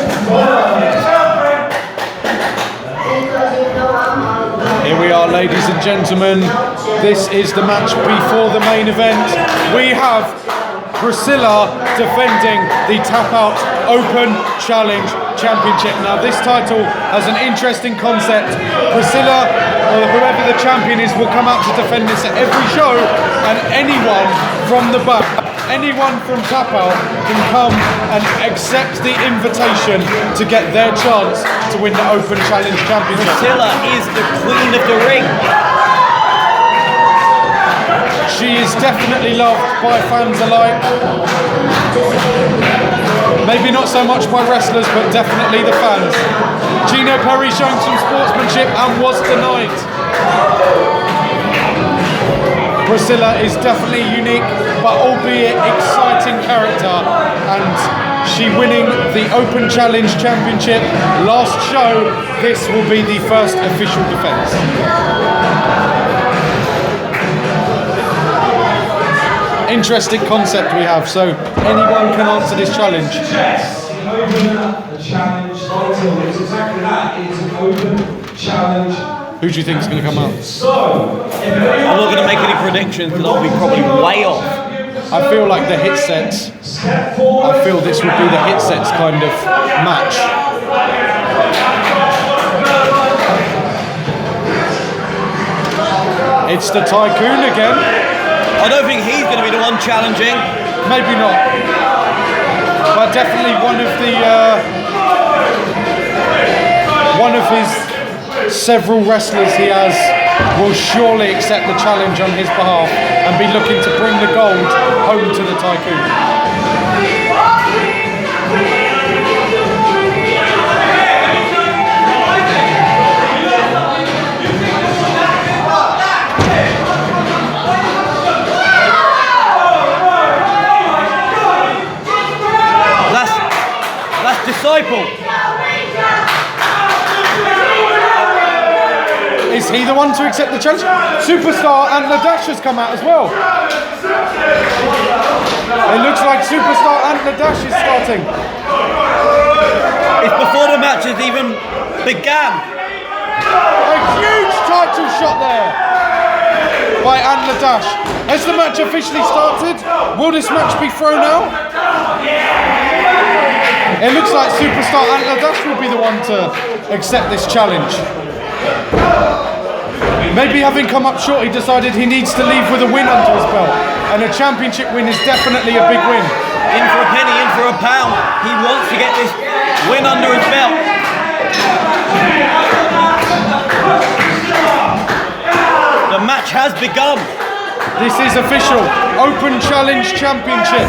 Here we are, ladies ladies and gentlemen, this is the match before the main event. We have Priscilla defending the Tapout Open Challenge Championship. Now this title has an interesting concept. Priscilla, or whoever the champion is, will come out to defend this at every show, and anyone from the back, anyone from Tapout can come and accept the invitation to get their chance to win the Open Challenge Championship. Priscilla is the queen of the ring. She is definitely loved by fans alike. Maybe not so much by wrestlers, but definitely the fans. Gino Perry showing some sportsmanship and was denied. Priscilla is definitely unique, but albeit exciting character, and she winning the Open Challenge Championship last show. This will be the first official defence. Interesting concept we have, so anyone can answer this challenge. Yes, the Open Challenge title is exactly that. It's an Open Challenge. Who do you think is going to come out? So, I'm not going to make any predictions because I'll be probably way off. I feel like the hit sets. I feel this would be the hit sets kind of match. It's the Tycoon again. I don't think he's going to be the one challenging. Maybe not, but definitely one of his several wrestlers he has will surely accept the challenge on his behalf and be looking to bring the gold home to the Tycoon. Disciple. Is he the one to accept the challenge? Superstar and Ladash has come out as well. It looks like Superstar and Ladash is starting. It's before the match has even began. A huge title shot there by Ant Ladash. Has the match officially started? Will this match be thrown out? It looks like Superstar Ant Ladash will be the one to accept this challenge. Maybe having come up short, he decided he needs to leave with a win under his belt. And a championship win is definitely a big win. In for a penny, in for a pound. He wants to get this win under his belt. The match has begun. This is official. Open Challenge Championship.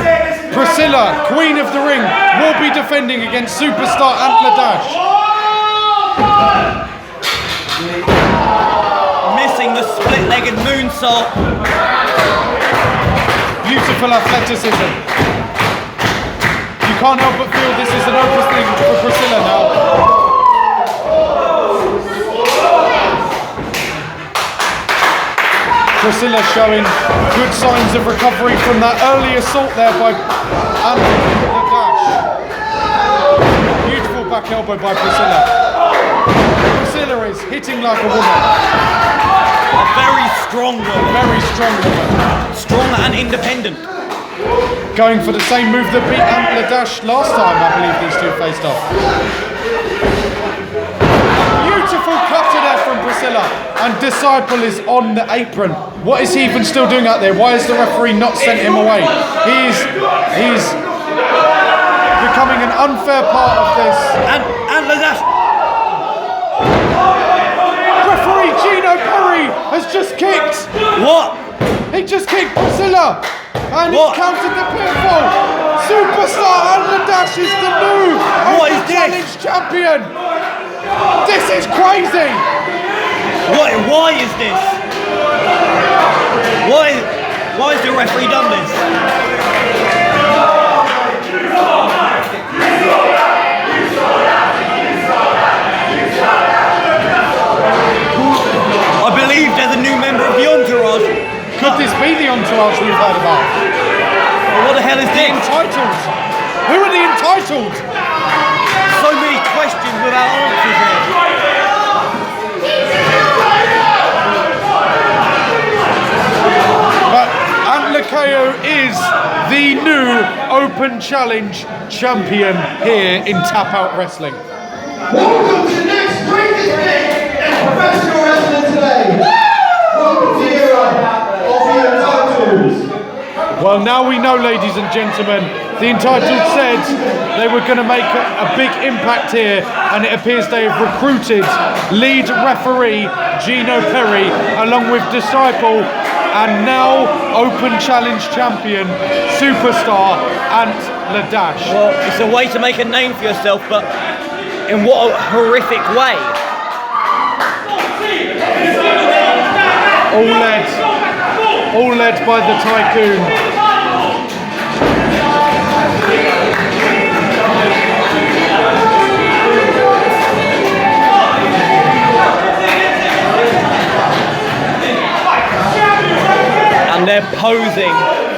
Priscilla, Queen of the Ring, will be defending against Superstar Ant Ladash. Missing the split-legged moonsault. Beautiful athleticism. You can't help but feel this is an opening for Priscilla now. Priscilla showing good signs of recovery from that early assault there by Ant Ladash. Beautiful back elbow by Priscilla. Priscilla is hitting like a woman. A very strong woman. Very strong woman. Strong and independent. Going for the same move that beat Ant Ladash last time, I believe these two faced off. Beautiful cutter there from Priscilla, and Disciple is on the apron. What is he even still doing out there? Why has the referee not sent him away? He's becoming an unfair part of this. And Ladash. Referee Gino Perry has just kicked. What? He just kicked Priscilla, and What? he's counted the pinfall. Superstar Ant Ladash is the new What is Open this? Challenge champion. This is crazy. Why is this? Why has the referee done this? I believe there's a new member of the entourage. Could this be the entourage we've heard about? What the hell is The this? Entitled. Who are the Entitled? So many questions without answers here. the new Open Challenge champion here in Tapout Wrestling. Welcome to the next greatest thing in professional wrestling today. Welcome to the era of the Entitled. Well, now we know, ladies and gentlemen, the Entitled said they were going to make a big impact here, and it appears they have recruited lead referee Gino Perry along with Disciple and now Open Challenge champion superstar Ant Ladash. Well, it's a way to make a name for yourself, but in what a horrific way. All led by the Tycoon. And they're posing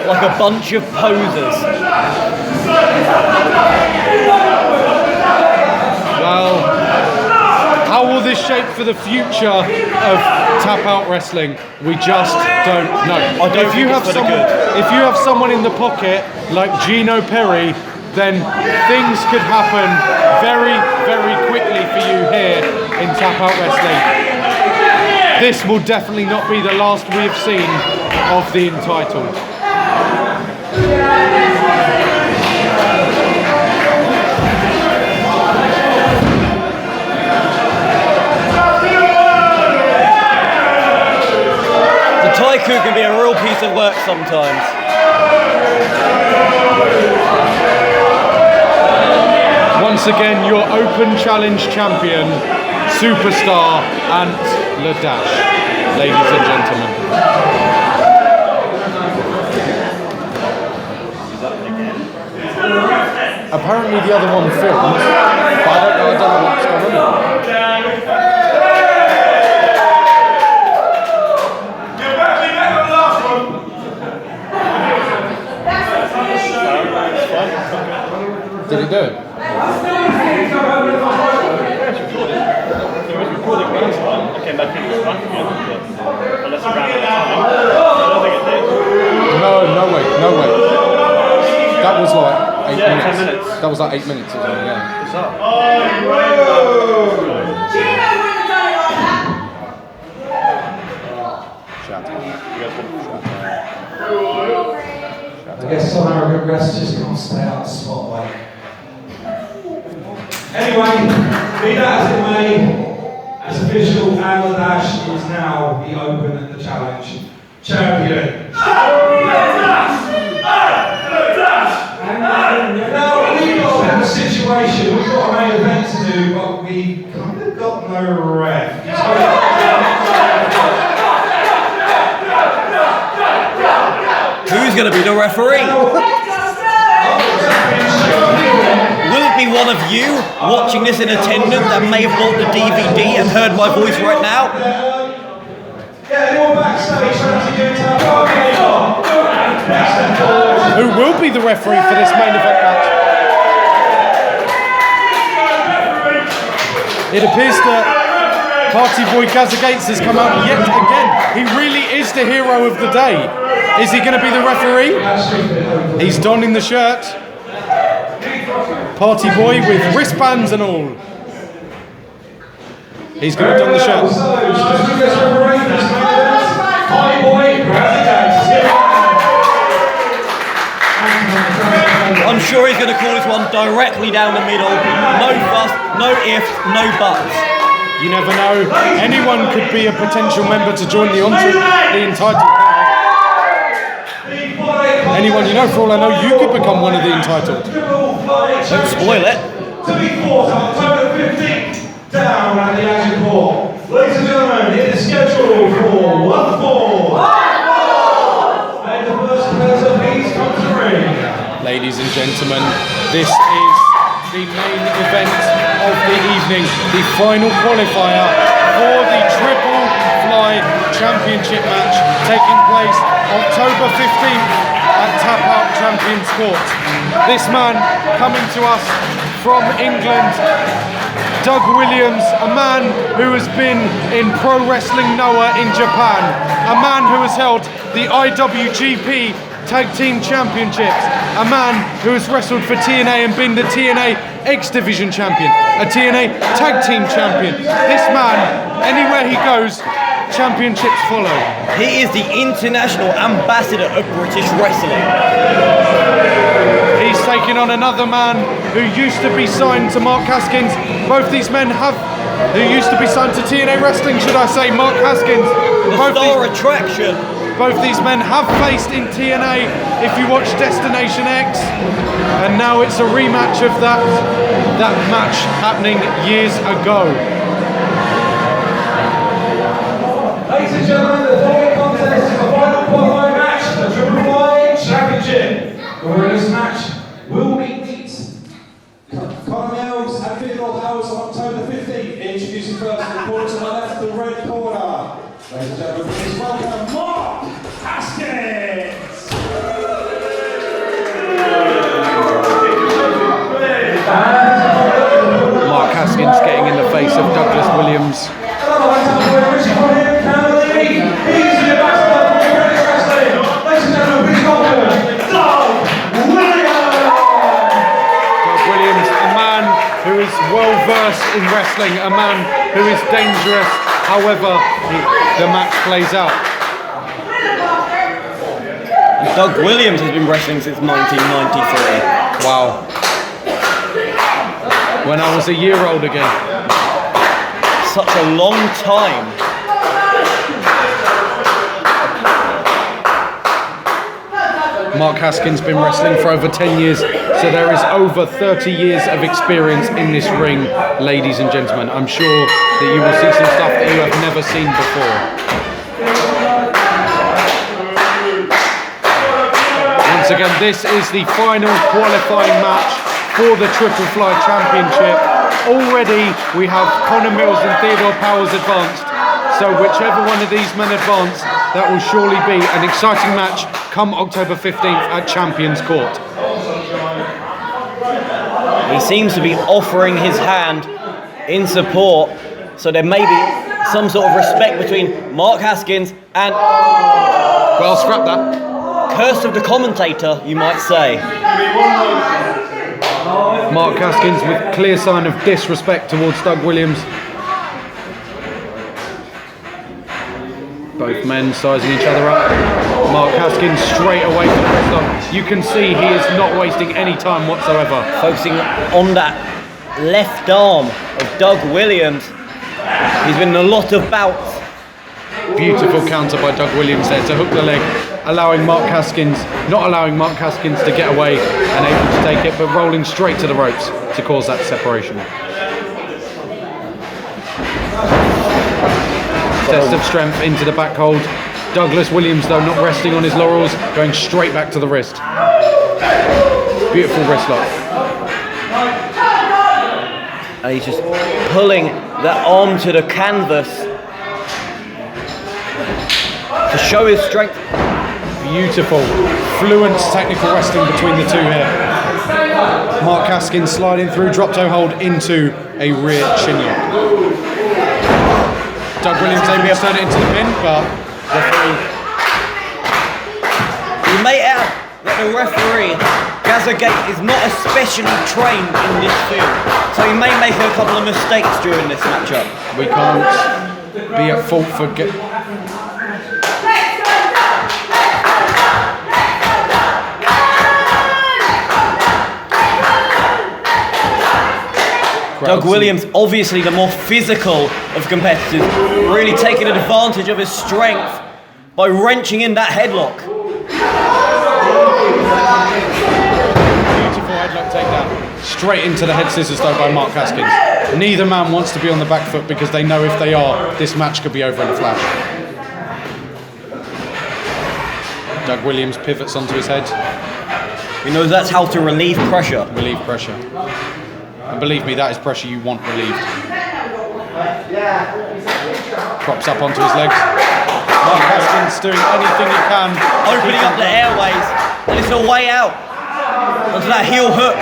like a bunch of posers. Well, how will this shape for the future of Tapout Wrestling? We just don't know. I don't think it's for the good. If you have someone in the pocket like Gino Perry, then things could happen very, very quickly for you here in Tapout Wrestling. This will definitely not be the last we have seen of the Entitled. The Tycoon can be a real piece of work sometimes. Once again, your Open Challenge champion, superstar Ant Ladash, ladies and gentlemen. Apparently the other one filmed, but I don't know what's going on. Did he do it? It was recording last time. I came back in the front again, unless I ran out of time. I don't think it did. No way. That was like 8 minutes. 10 minutes. That was like 8 minutes or something, yeah. What's up? I guess some arrogant refs just can't stay out of the spotlight. Anyway, be that as it may, as official, Ant Ladash is now the Open and the Challenge champion. Now, we've got a bit of a situation. We've got a main event to do, but we kind of got no ref. Who's going to be the referee? Will it be one of you watching this in attendance that may have bought the DVD and heard my voice right now? Yeah, anyone backstage trying to get Who will be the referee for this main event match? It appears that Party Boy Gaza Gates has come out yet again. He really is the hero of the day. Is he going to be the referee? He's donning the shirt. Party Boy with wristbands and all. He's going to don the shirt. Party Boy, I'm sure he's going to call this one directly down the middle. No fuss, no ifs, no buts. You never know. Anyone could be a potential member to join the Entitled. Anyone you know, for all I know, you could become one of the Entitled. Don't spoil it. To be fought on October 15th, down at the Action Court. Ladies and gentlemen, it is scheduled for 1-4. And the first person please come to the ring. Ladies and gentlemen, this is the main event of the evening, the final qualifier for the Triple Fly Championship match taking place October 15th at Tapout Champions Court. This man coming to us from England, Doug Williams, a man who has been in Pro Wrestling Noah in Japan, a man who has held the IWGP Tag Team Championships, a man who has wrestled for TNA and been the TNA X Division Champion, a TNA Tag Team Champion. This man, anywhere he goes, championships follow. He is the international ambassador of British wrestling. He's taking on another man who used to be signed to Mark Haskins. Both these men who used to be signed to TNA Wrestling, should I say, Mark Haskins. The star attraction. Both these men have faced in TNA if you watch Destination X, and now it's a rematch of that match happening years ago. Ladies and gentlemen, the following contest is the final qualifying match for the Triple Fly Championship. The winner of this match will meet Connor Mills and Theodore Howes on October 15th. Introducing first in the corner to my left, the red corner. Ladies and gentlemen, please welcome Mark Haskins. Mark Haskins getting in the face of Douglas Williams. Who is well versed in wrestling, a man who is dangerous, however the match plays out. Doug Williams has been wrestling since 1993. Wow. When I was a year old again. Such a long time. Mark Haskins been wrestling for over 10 years, so there is over 30 years of experience in this ring, ladies and gentlemen. I'm sure that you will see some stuff that you have never seen before. Once again, this is the final qualifying match for the Triple Fly Championship. Already we have Connor Mills and Theodore Powers advanced, so whichever one of these men advance, that will surely be an exciting match come October 15th at Champions Court. He seems to be offering his hand in support, so there may be some sort of respect between Mark Haskins and... Well, I'll scrap that. Curse of the commentator, you might say. Mark Haskins with clear sign of disrespect towards Doug Williams. Both men sizing each other up. Mark Haskins straight away for the wrist lock. You can see he is not wasting any time whatsoever. Focusing on that left arm of Doug Williams. He's been in a lot of bouts. Beautiful counter by Doug Williams there to hook the leg, not allowing Mark Haskins to get away and able to take it, but rolling straight to the ropes to cause that separation. Test of strength into the back hold. Douglas Williams, though, not resting on his laurels, going straight back to the wrist. Beautiful wrist lock. And he's just pulling that arm to the canvas to show his strength. Beautiful, fluent technical wrestling between the two here. Mark Haskins sliding through, drop toe hold into a rear chin lock. Doug Williams able to turn it into the pin, but referee. You may add that the referee, Gazagate, is not especially trained in this field, so he may make a couple of mistakes during this matchup. We can't be at fault for Doug Williams, obviously the more physical of competitors, really taking advantage of his strength by wrenching in that headlock. Beautiful headlock takedown. Straight into the head scissors though by Mark Haskins. Neither man wants to be on the back foot because they know if they are, this match could be over in a flash. Doug Williams pivots onto his head. He knows that's how to relieve pressure. Relieve pressure. And believe me, that is pressure you want relieved. Props up onto his legs. Mark Haskins doing anything he can. Opening up the airways, and it's a way out onto that heel hook.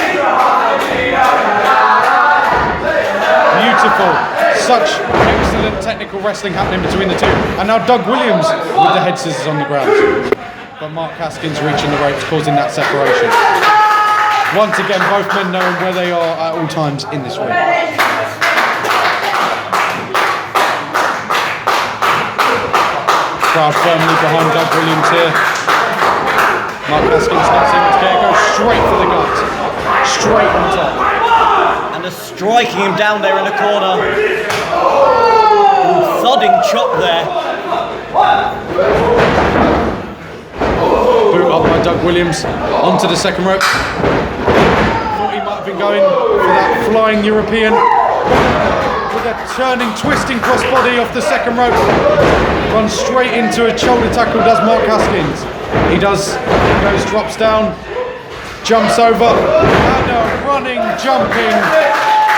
Beautiful. Such excellent technical wrestling happening between the two. And now Doug Williams with the head scissors on the ground. but Mark Haskins reaching the ropes, causing that separation. Once again, both men knowing where they are at all times in this ring. Crowd firmly behind Doug Williams here. Mark Haskins not seeing much care, goes straight for the gut. Straight on top. And they're striking him down there in the corner. Ooh, thudding chop there. Boot up by Doug Williams onto the second rope. Thought he might have been going for that flying European. With a turning, twisting crossbody off the second rope. Runs straight into a shoulder tackle, does Mark Haskins. He does, goes, drops down, jumps over, and a running, jumping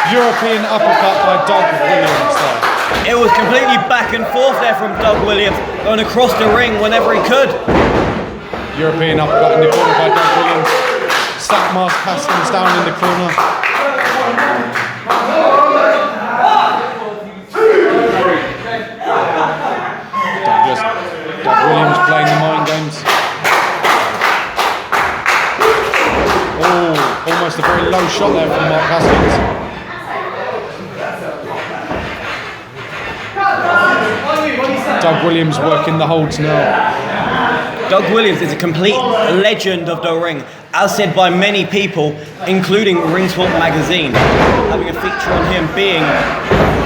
European uppercut by Doug Williams there. It was completely back and forth there from Doug Williams, going across the ring whenever he could. European uppercut in the corner by Doug Williams. Stack Mark Haskins down in the corner. Doug Williams playing the mind games. Oh, almost a very low shot there from Mark Haskins. Doug Williams working the holds now. Doug Williams is a complete legend of the ring, as said by many people, including Ring Swamp magazine, having a feature on him being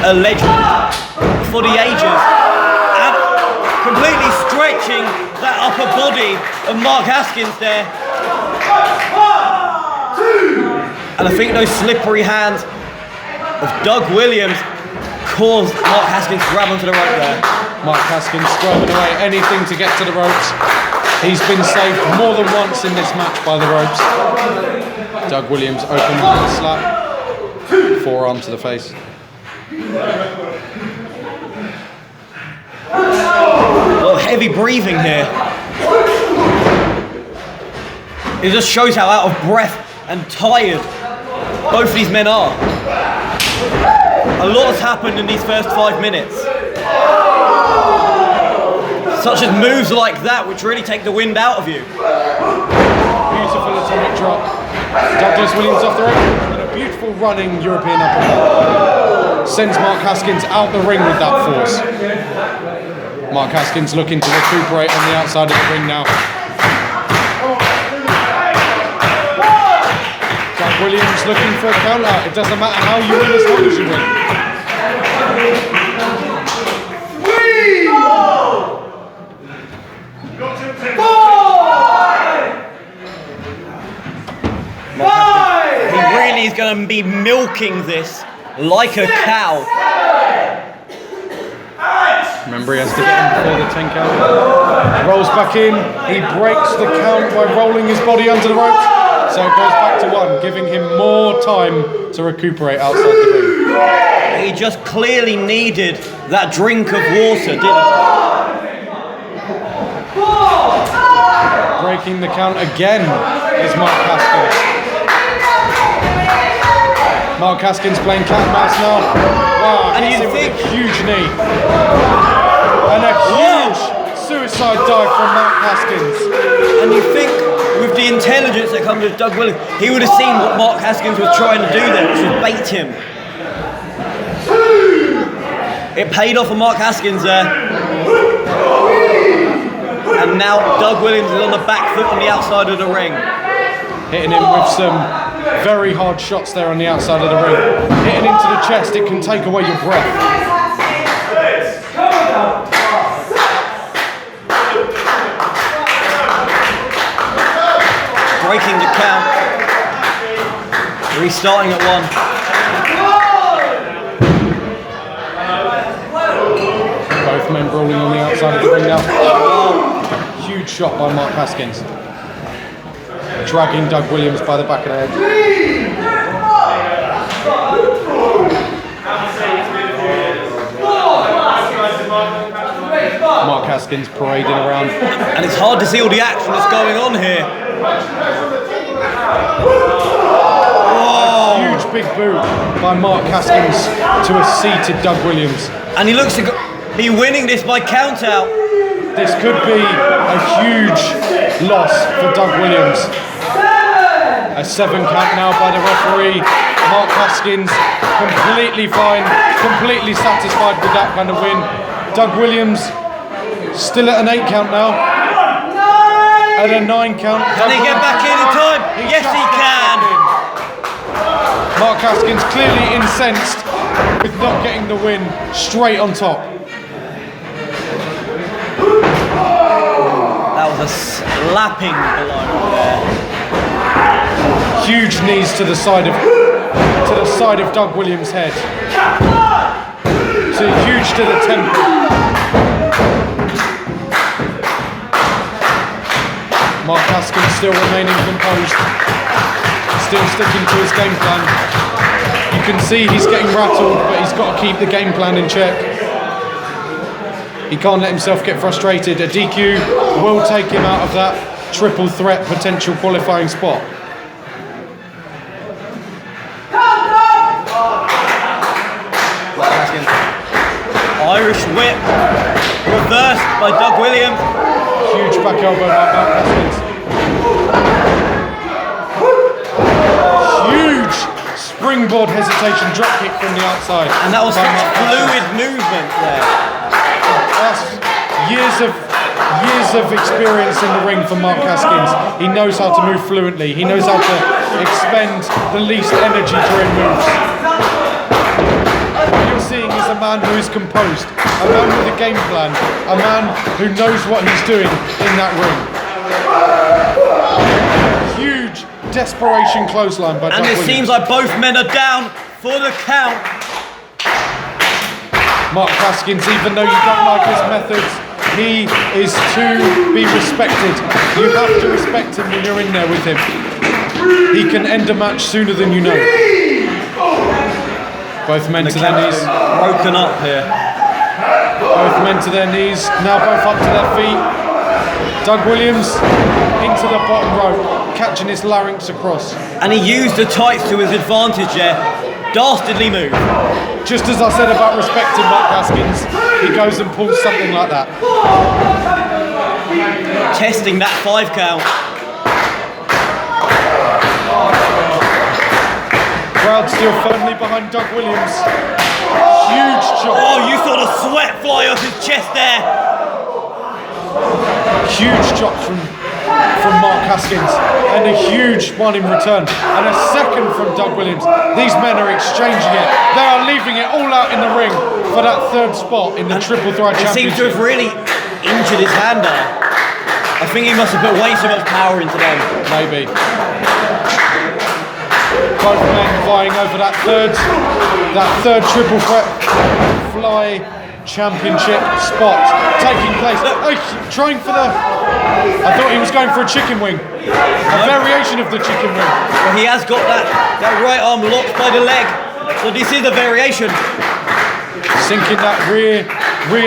a legend for the ages, and completely stretching that upper body of Mark Haskins there. And I think those slippery hands of Doug Williams caused Mark Haskins to grab onto the rope there. Mark Haskins squirming away, anything to get to the ropes. He's been saved more than once in this match by the ropes. Doug Williams open with a slap. Forearm to the face. A lot of heavy breathing here. It just shows how out of breath and tired both these men are. A lot has happened in these first 5 minutes. Such as moves like that, which really take the wind out of you. Beautiful atomic drop. Douglas Williams off the rope. And a beautiful running European uppercut. Sends Mark Haskins out the ring with that force. Mark Haskins looking to recuperate on the outside of the ring now. Doug Williams looking for a counter. It doesn't matter how you win as long as you win. He really is going to be milking this like a cow. Remember, he has to get in before the 10 count. Rolls back in. He breaks the count by rolling his body under the ropes. So it goes back to 1, giving him more time to recuperate outside the ring. He just clearly needed that drink of water, didn't he? Breaking the count again is Mark Haskins. Mark Haskins playing cat and mouse now. Wow, And hits you him think- with a huge knee. And a huge suicide dive from Mark Haskins. And you think with the intelligence that comes with Doug Williams, he would have seen what Mark Haskins was trying to do there, which was bait him. It paid off for Mark Haskins there. And now Doug Williams is on the back foot on the outside of the ring. Hitting him with some very hard shots there on the outside of the ring. Hitting into the chest, it can take away your breath. Breaking the count. Restarting at 1. Both men brawling on the outside of the ring now. Huge shot by Mark Haskins. Dragging Doug Williams by the back of the head. Mark Haskins parading around. And it's hard to see all the action that's going on here. Oh. Huge big boot by Mark Haskins to a seated Doug Williams. And he looks to be winning this by count out. This could be a huge loss for Doug Williams. A 7 count now by the referee. Mark Haskins completely fine, completely satisfied with that kind of win. Doug Williams still at an 8 count now. At a 9 count. Can he get back in time? Yes, he can. Mark Haskins clearly incensed with not getting the win, straight on top. That was a slapping blow there. Huge knees to the side of Doug Williams' head. So huge to the temple. Mark Haskins still remaining composed, still sticking to his game plan. You can see he's getting rattled, but he's got to keep the game plan in check. He can't let himself get frustrated. A DQ will take him out of that triple threat potential qualifying spot. Irish whip, reversed by Doug Williams. Huge back elbow by Mark Haskins. Huge springboard hesitation drop kick from the outside. And that was by such Mark fluid Haskins. movement there. That's years of experience in the ring for Mark Haskins. He knows how to move fluently. He knows how to expend the least energy during moves. What you're seeing is a man who is composed, a man with a game plan, a man who knows what he's doing in that ring. Huge desperation clothesline by Doug And it Williams. seems like both men are down for the count. Mark Haskins, even though you don't like his methods, he is to be respected. You have to respect him when you're in there with him. He can end a match sooner than you know. Both men to their knees. Broken up here. Both men to their knees. Now both up to their feet. Doug Williams into the bottom rope, catching his larynx across. And he used the tights to his advantage there. Dastardly move. Just as I said about respecting Mark Haskins, he goes and pulls something like that. Testing that 5 count. Crowd still firmly behind Doug Williams. Huge chop. Oh, you saw the sweat fly off his chest there. Huge chop from Mark Haskins, and a huge one in return, and a second from Doug Williams. These men are exchanging it. They are leaving it all out in the ring for that 3rd spot in the Triple Threat He seems to Championship. have really injured his hand there. I think he must have put way too much power into them. Maybe. Both men vying over that third Triple Threat Fly Championship spot taking place. Trying for the... I thought he was going for a chicken wing. A variation of the chicken wing. Well, he has got that right arm locked by the leg. So this is a variation. Sinking that rear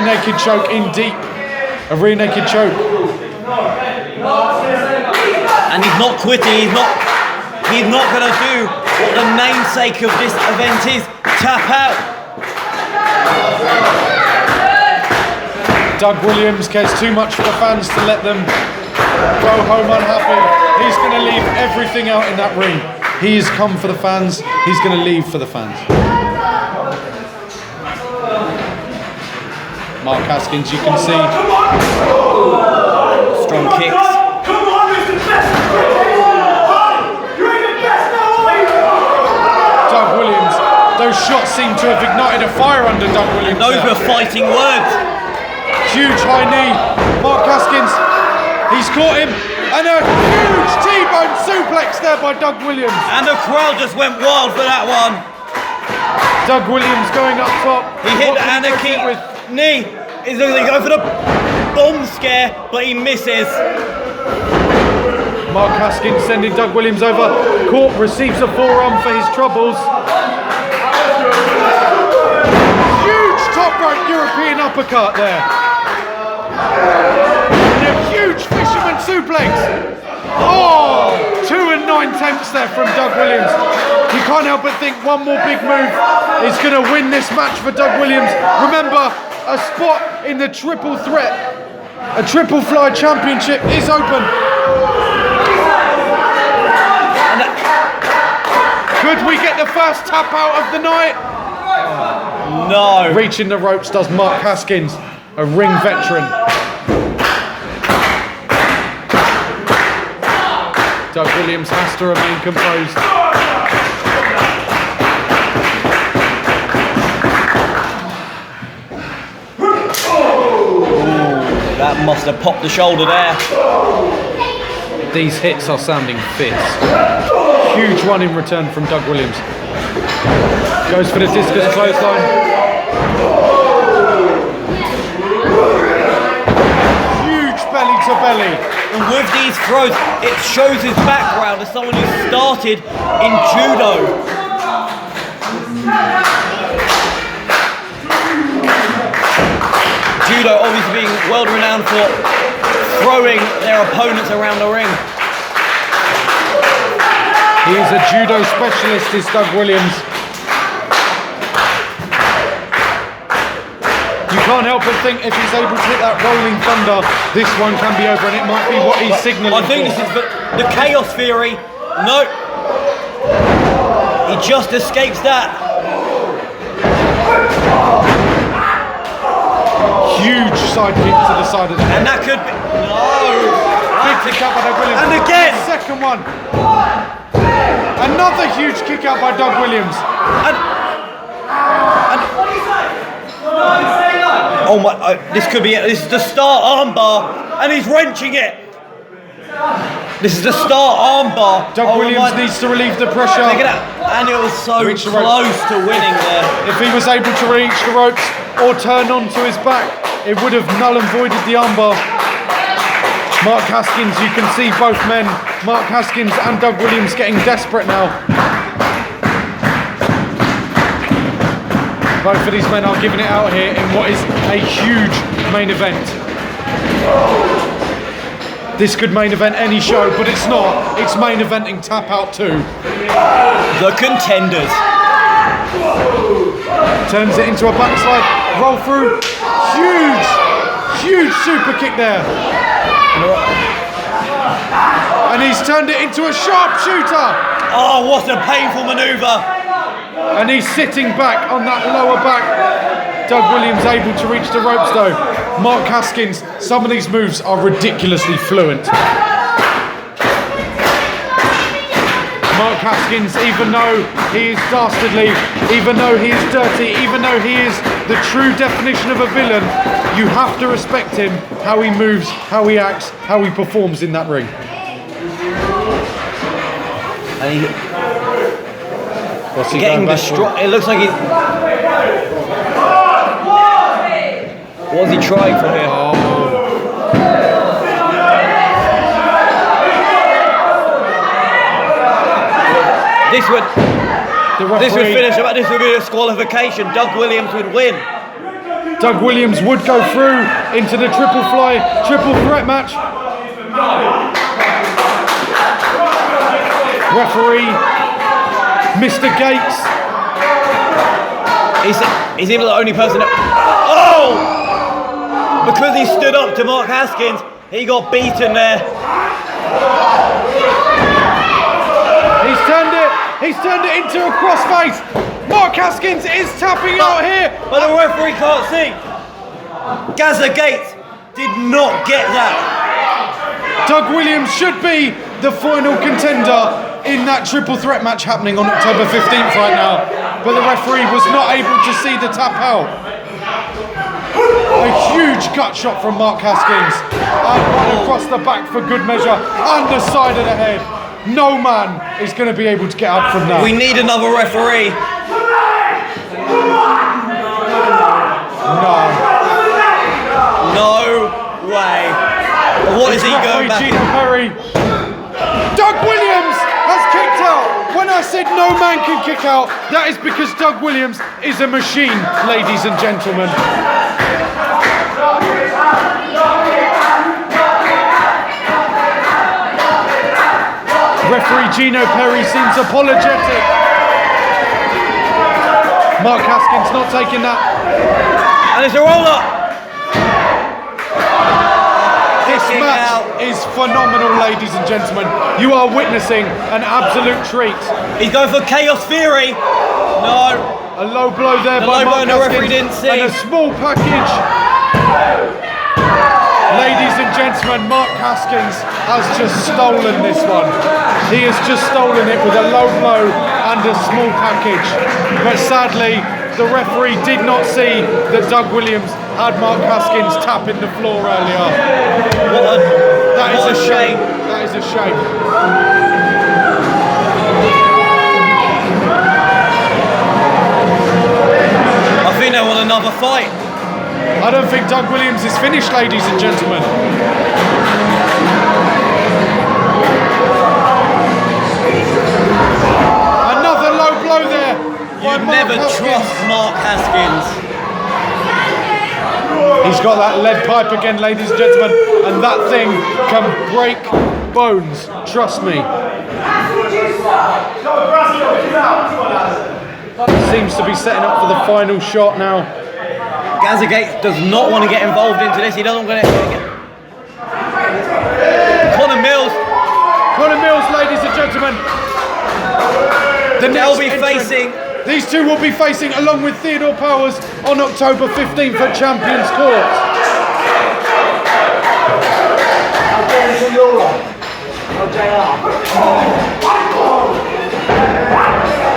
naked choke in deep. A rear naked choke. And he's not quitting. He's not going to do what the namesake of this event is. Tap out. Doug Williams cares too much for the fans to let them go home unhappy. He's going to leave everything out in that ring. He has come for the fans. He's going to leave for the fans. Mark Haskins, you can see. Strong kicks. Come on, Mr. Best! You're the best now, are you? Doug Williams, those shots seem to have ignited a fire under Doug Williams. Those there. were fighting words. Huge high knee. Mark Haskins, he's caught him. And a huge T-bone suplex there by Doug Williams. And the crowd just went wild for that one. Doug Williams going up top. He hit What the can he anarchy go with? knee. He's going to go for the bomb scare, but he misses. Mark Haskins sending Doug Williams over. Court receives a forearm for his troubles. Huge top rope European uppercut there. And a huge fisherman suplex. Oh, 2 and 9/10 there from Doug Williams. You can't help but think one more big move is going to win this match for Doug Williams. Remember, a spot in the Triple Threat, a Triple Fly Championship is open. the first tap out of the night? No. Reaching the ropes does Mark Haskins, a ring veteran. Doug Williams has to remain composed. That must have popped the shoulder there. These hits are sounding fierce. Huge one in return from Doug Williams. Goes for the discus clothesline. Huge belly to belly. And with these throws, it shows his background as someone who started in judo. Judo obviously being world renowned for throwing their opponents around the ring. He is a judo specialist, is Doug Williams. You can't help but think if he's able to hit that rolling thunder, this one can be over, and it might be what he's signalling I think for. this is the chaos theory. No. He just escapes that. Huge side kick to the side of the head. And that could be... No. Big kick out by Doug Williams. And again. Second one. Another huge kick out by Doug Williams. Oh my, this could be it. This is the start armbar, and he's wrenching it. This is the start armbar. Doug Williams needs to relieve the pressure. Take it out. And it was so close to winning there. If he was able to reach the ropes or turn onto his back, it would have null and voided the armbar. Mark Haskins, you can see both men, Mark Haskins and Doug Williams, getting desperate now. Both of these men are giving it out here in what is a huge main event. This could main event any show, but it's not. It's main eventing Tapout 2. The Contenders. Turns it into a backslide, roll through. Huge super kick there. And he's turned it into a sharpshooter. Oh, what a painful maneuver. And he's sitting back on that lower back. Doug Williams able to reach the ropes though. Mark Haskins, some of these moves are ridiculously fluent. Mark Haskins, even though he is dastardly, even though he is dirty, even though he is the true definition of a villain, you have to respect him, how he moves, how he acts, how he performs in that ring. What's he getting going back for? destroyed. It looks like he's... What's he trying for here? This would finish. This would be a disqualification. Doug Williams would win. Doug Williams would go through into the triple threat match. Referee, Mr. Gates. He's even the only person that... Oh! Because he stood up to Mark Haskins, he got beaten there. He's turned it into a crossface. Mark Haskins is tapping out here. But the referee can't see. Gaza Gates did not get that. Doug Williams should be the final contender in that triple threat match happening on October 15th right now. But the referee was not able to see the tap out. A huge gut shot from Mark Haskins. And one across the back for good measure. Underside of the head. No man is going to be able to get up from that. We need another referee. No way. What is he going back? Doug Williams has kicked out. When I said no man can kick out, that is because Doug Williams is a machine, ladies and gentlemen. Referee Gino Perry seems apologetic. Mark Haskins not taking that. And it's a roll-up. This Kicking match out. is phenomenal, ladies and gentlemen. You are witnessing an absolute treat. He's going for Chaos Theory. No. A low blow there The by low blow Mark the referee Haskins, didn't see. and a small package. Ladies and gentlemen, Mark Haskins has just stolen this one. He has just stolen it with a low blow and a small package. But sadly, the referee did not see that Doug Williams had Mark Haskins tapping the floor earlier. That is a shame. That is a shame. I think they want another fight. I don't think Doug Williams is finished, ladies and gentlemen. Another low blow there. You never trust Mark Haskins. He's got that lead pipe again, ladies and gentlemen, and that thing can break bones. Trust me. Seems to be setting up for the final shot now. Gazagate does not want to get involved into this. He doesn't want to get... Connor Mills. Connor Mills, ladies and gentlemen. They'll be facing... These two will be facing, along with Theodore Powers, on October 15th at Champions Court.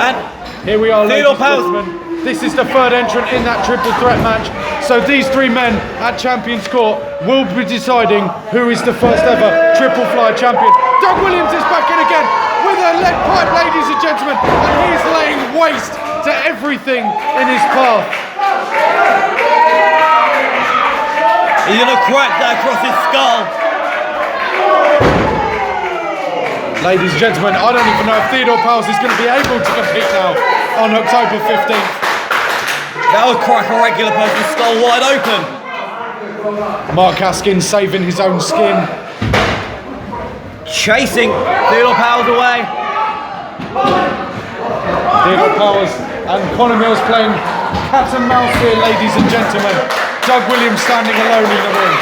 And here we are, Theodore ladies and gentlemen. This is the third entrant in that triple threat match. So these three men at Champions Court will be deciding who is the first ever triple fly champion. Doug Williams is back in again with a lead pipe, ladies and gentlemen, and he's laying waste to everything in his path. he's going to crack that across his skull. Ladies and gentlemen, I don't even know if Theodore Powers is going to be able to compete now on October 15th. That would crack a regular person's skull wide open. Mark Haskins saving his own skin. Chasing Theodore Powers away. Theodore Powers and Connor Mills playing cat and mouse here, ladies and gentlemen. Doug Williams standing alone in the ring.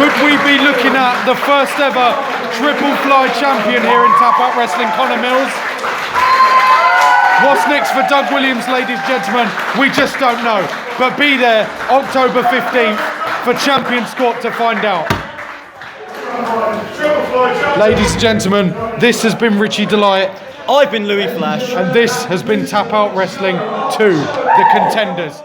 Could we be looking at the first ever triple fly champion here in Tapout Wrestling, Connor Mills? What's next for Doug Williams, ladies and gentlemen? We just don't know. But be there October 15th for Champions Court to find out. Ladies and gentlemen, this has been Richie Delight. I've been Louis Flash. And this has been Tapout Wrestling II, the Contenders.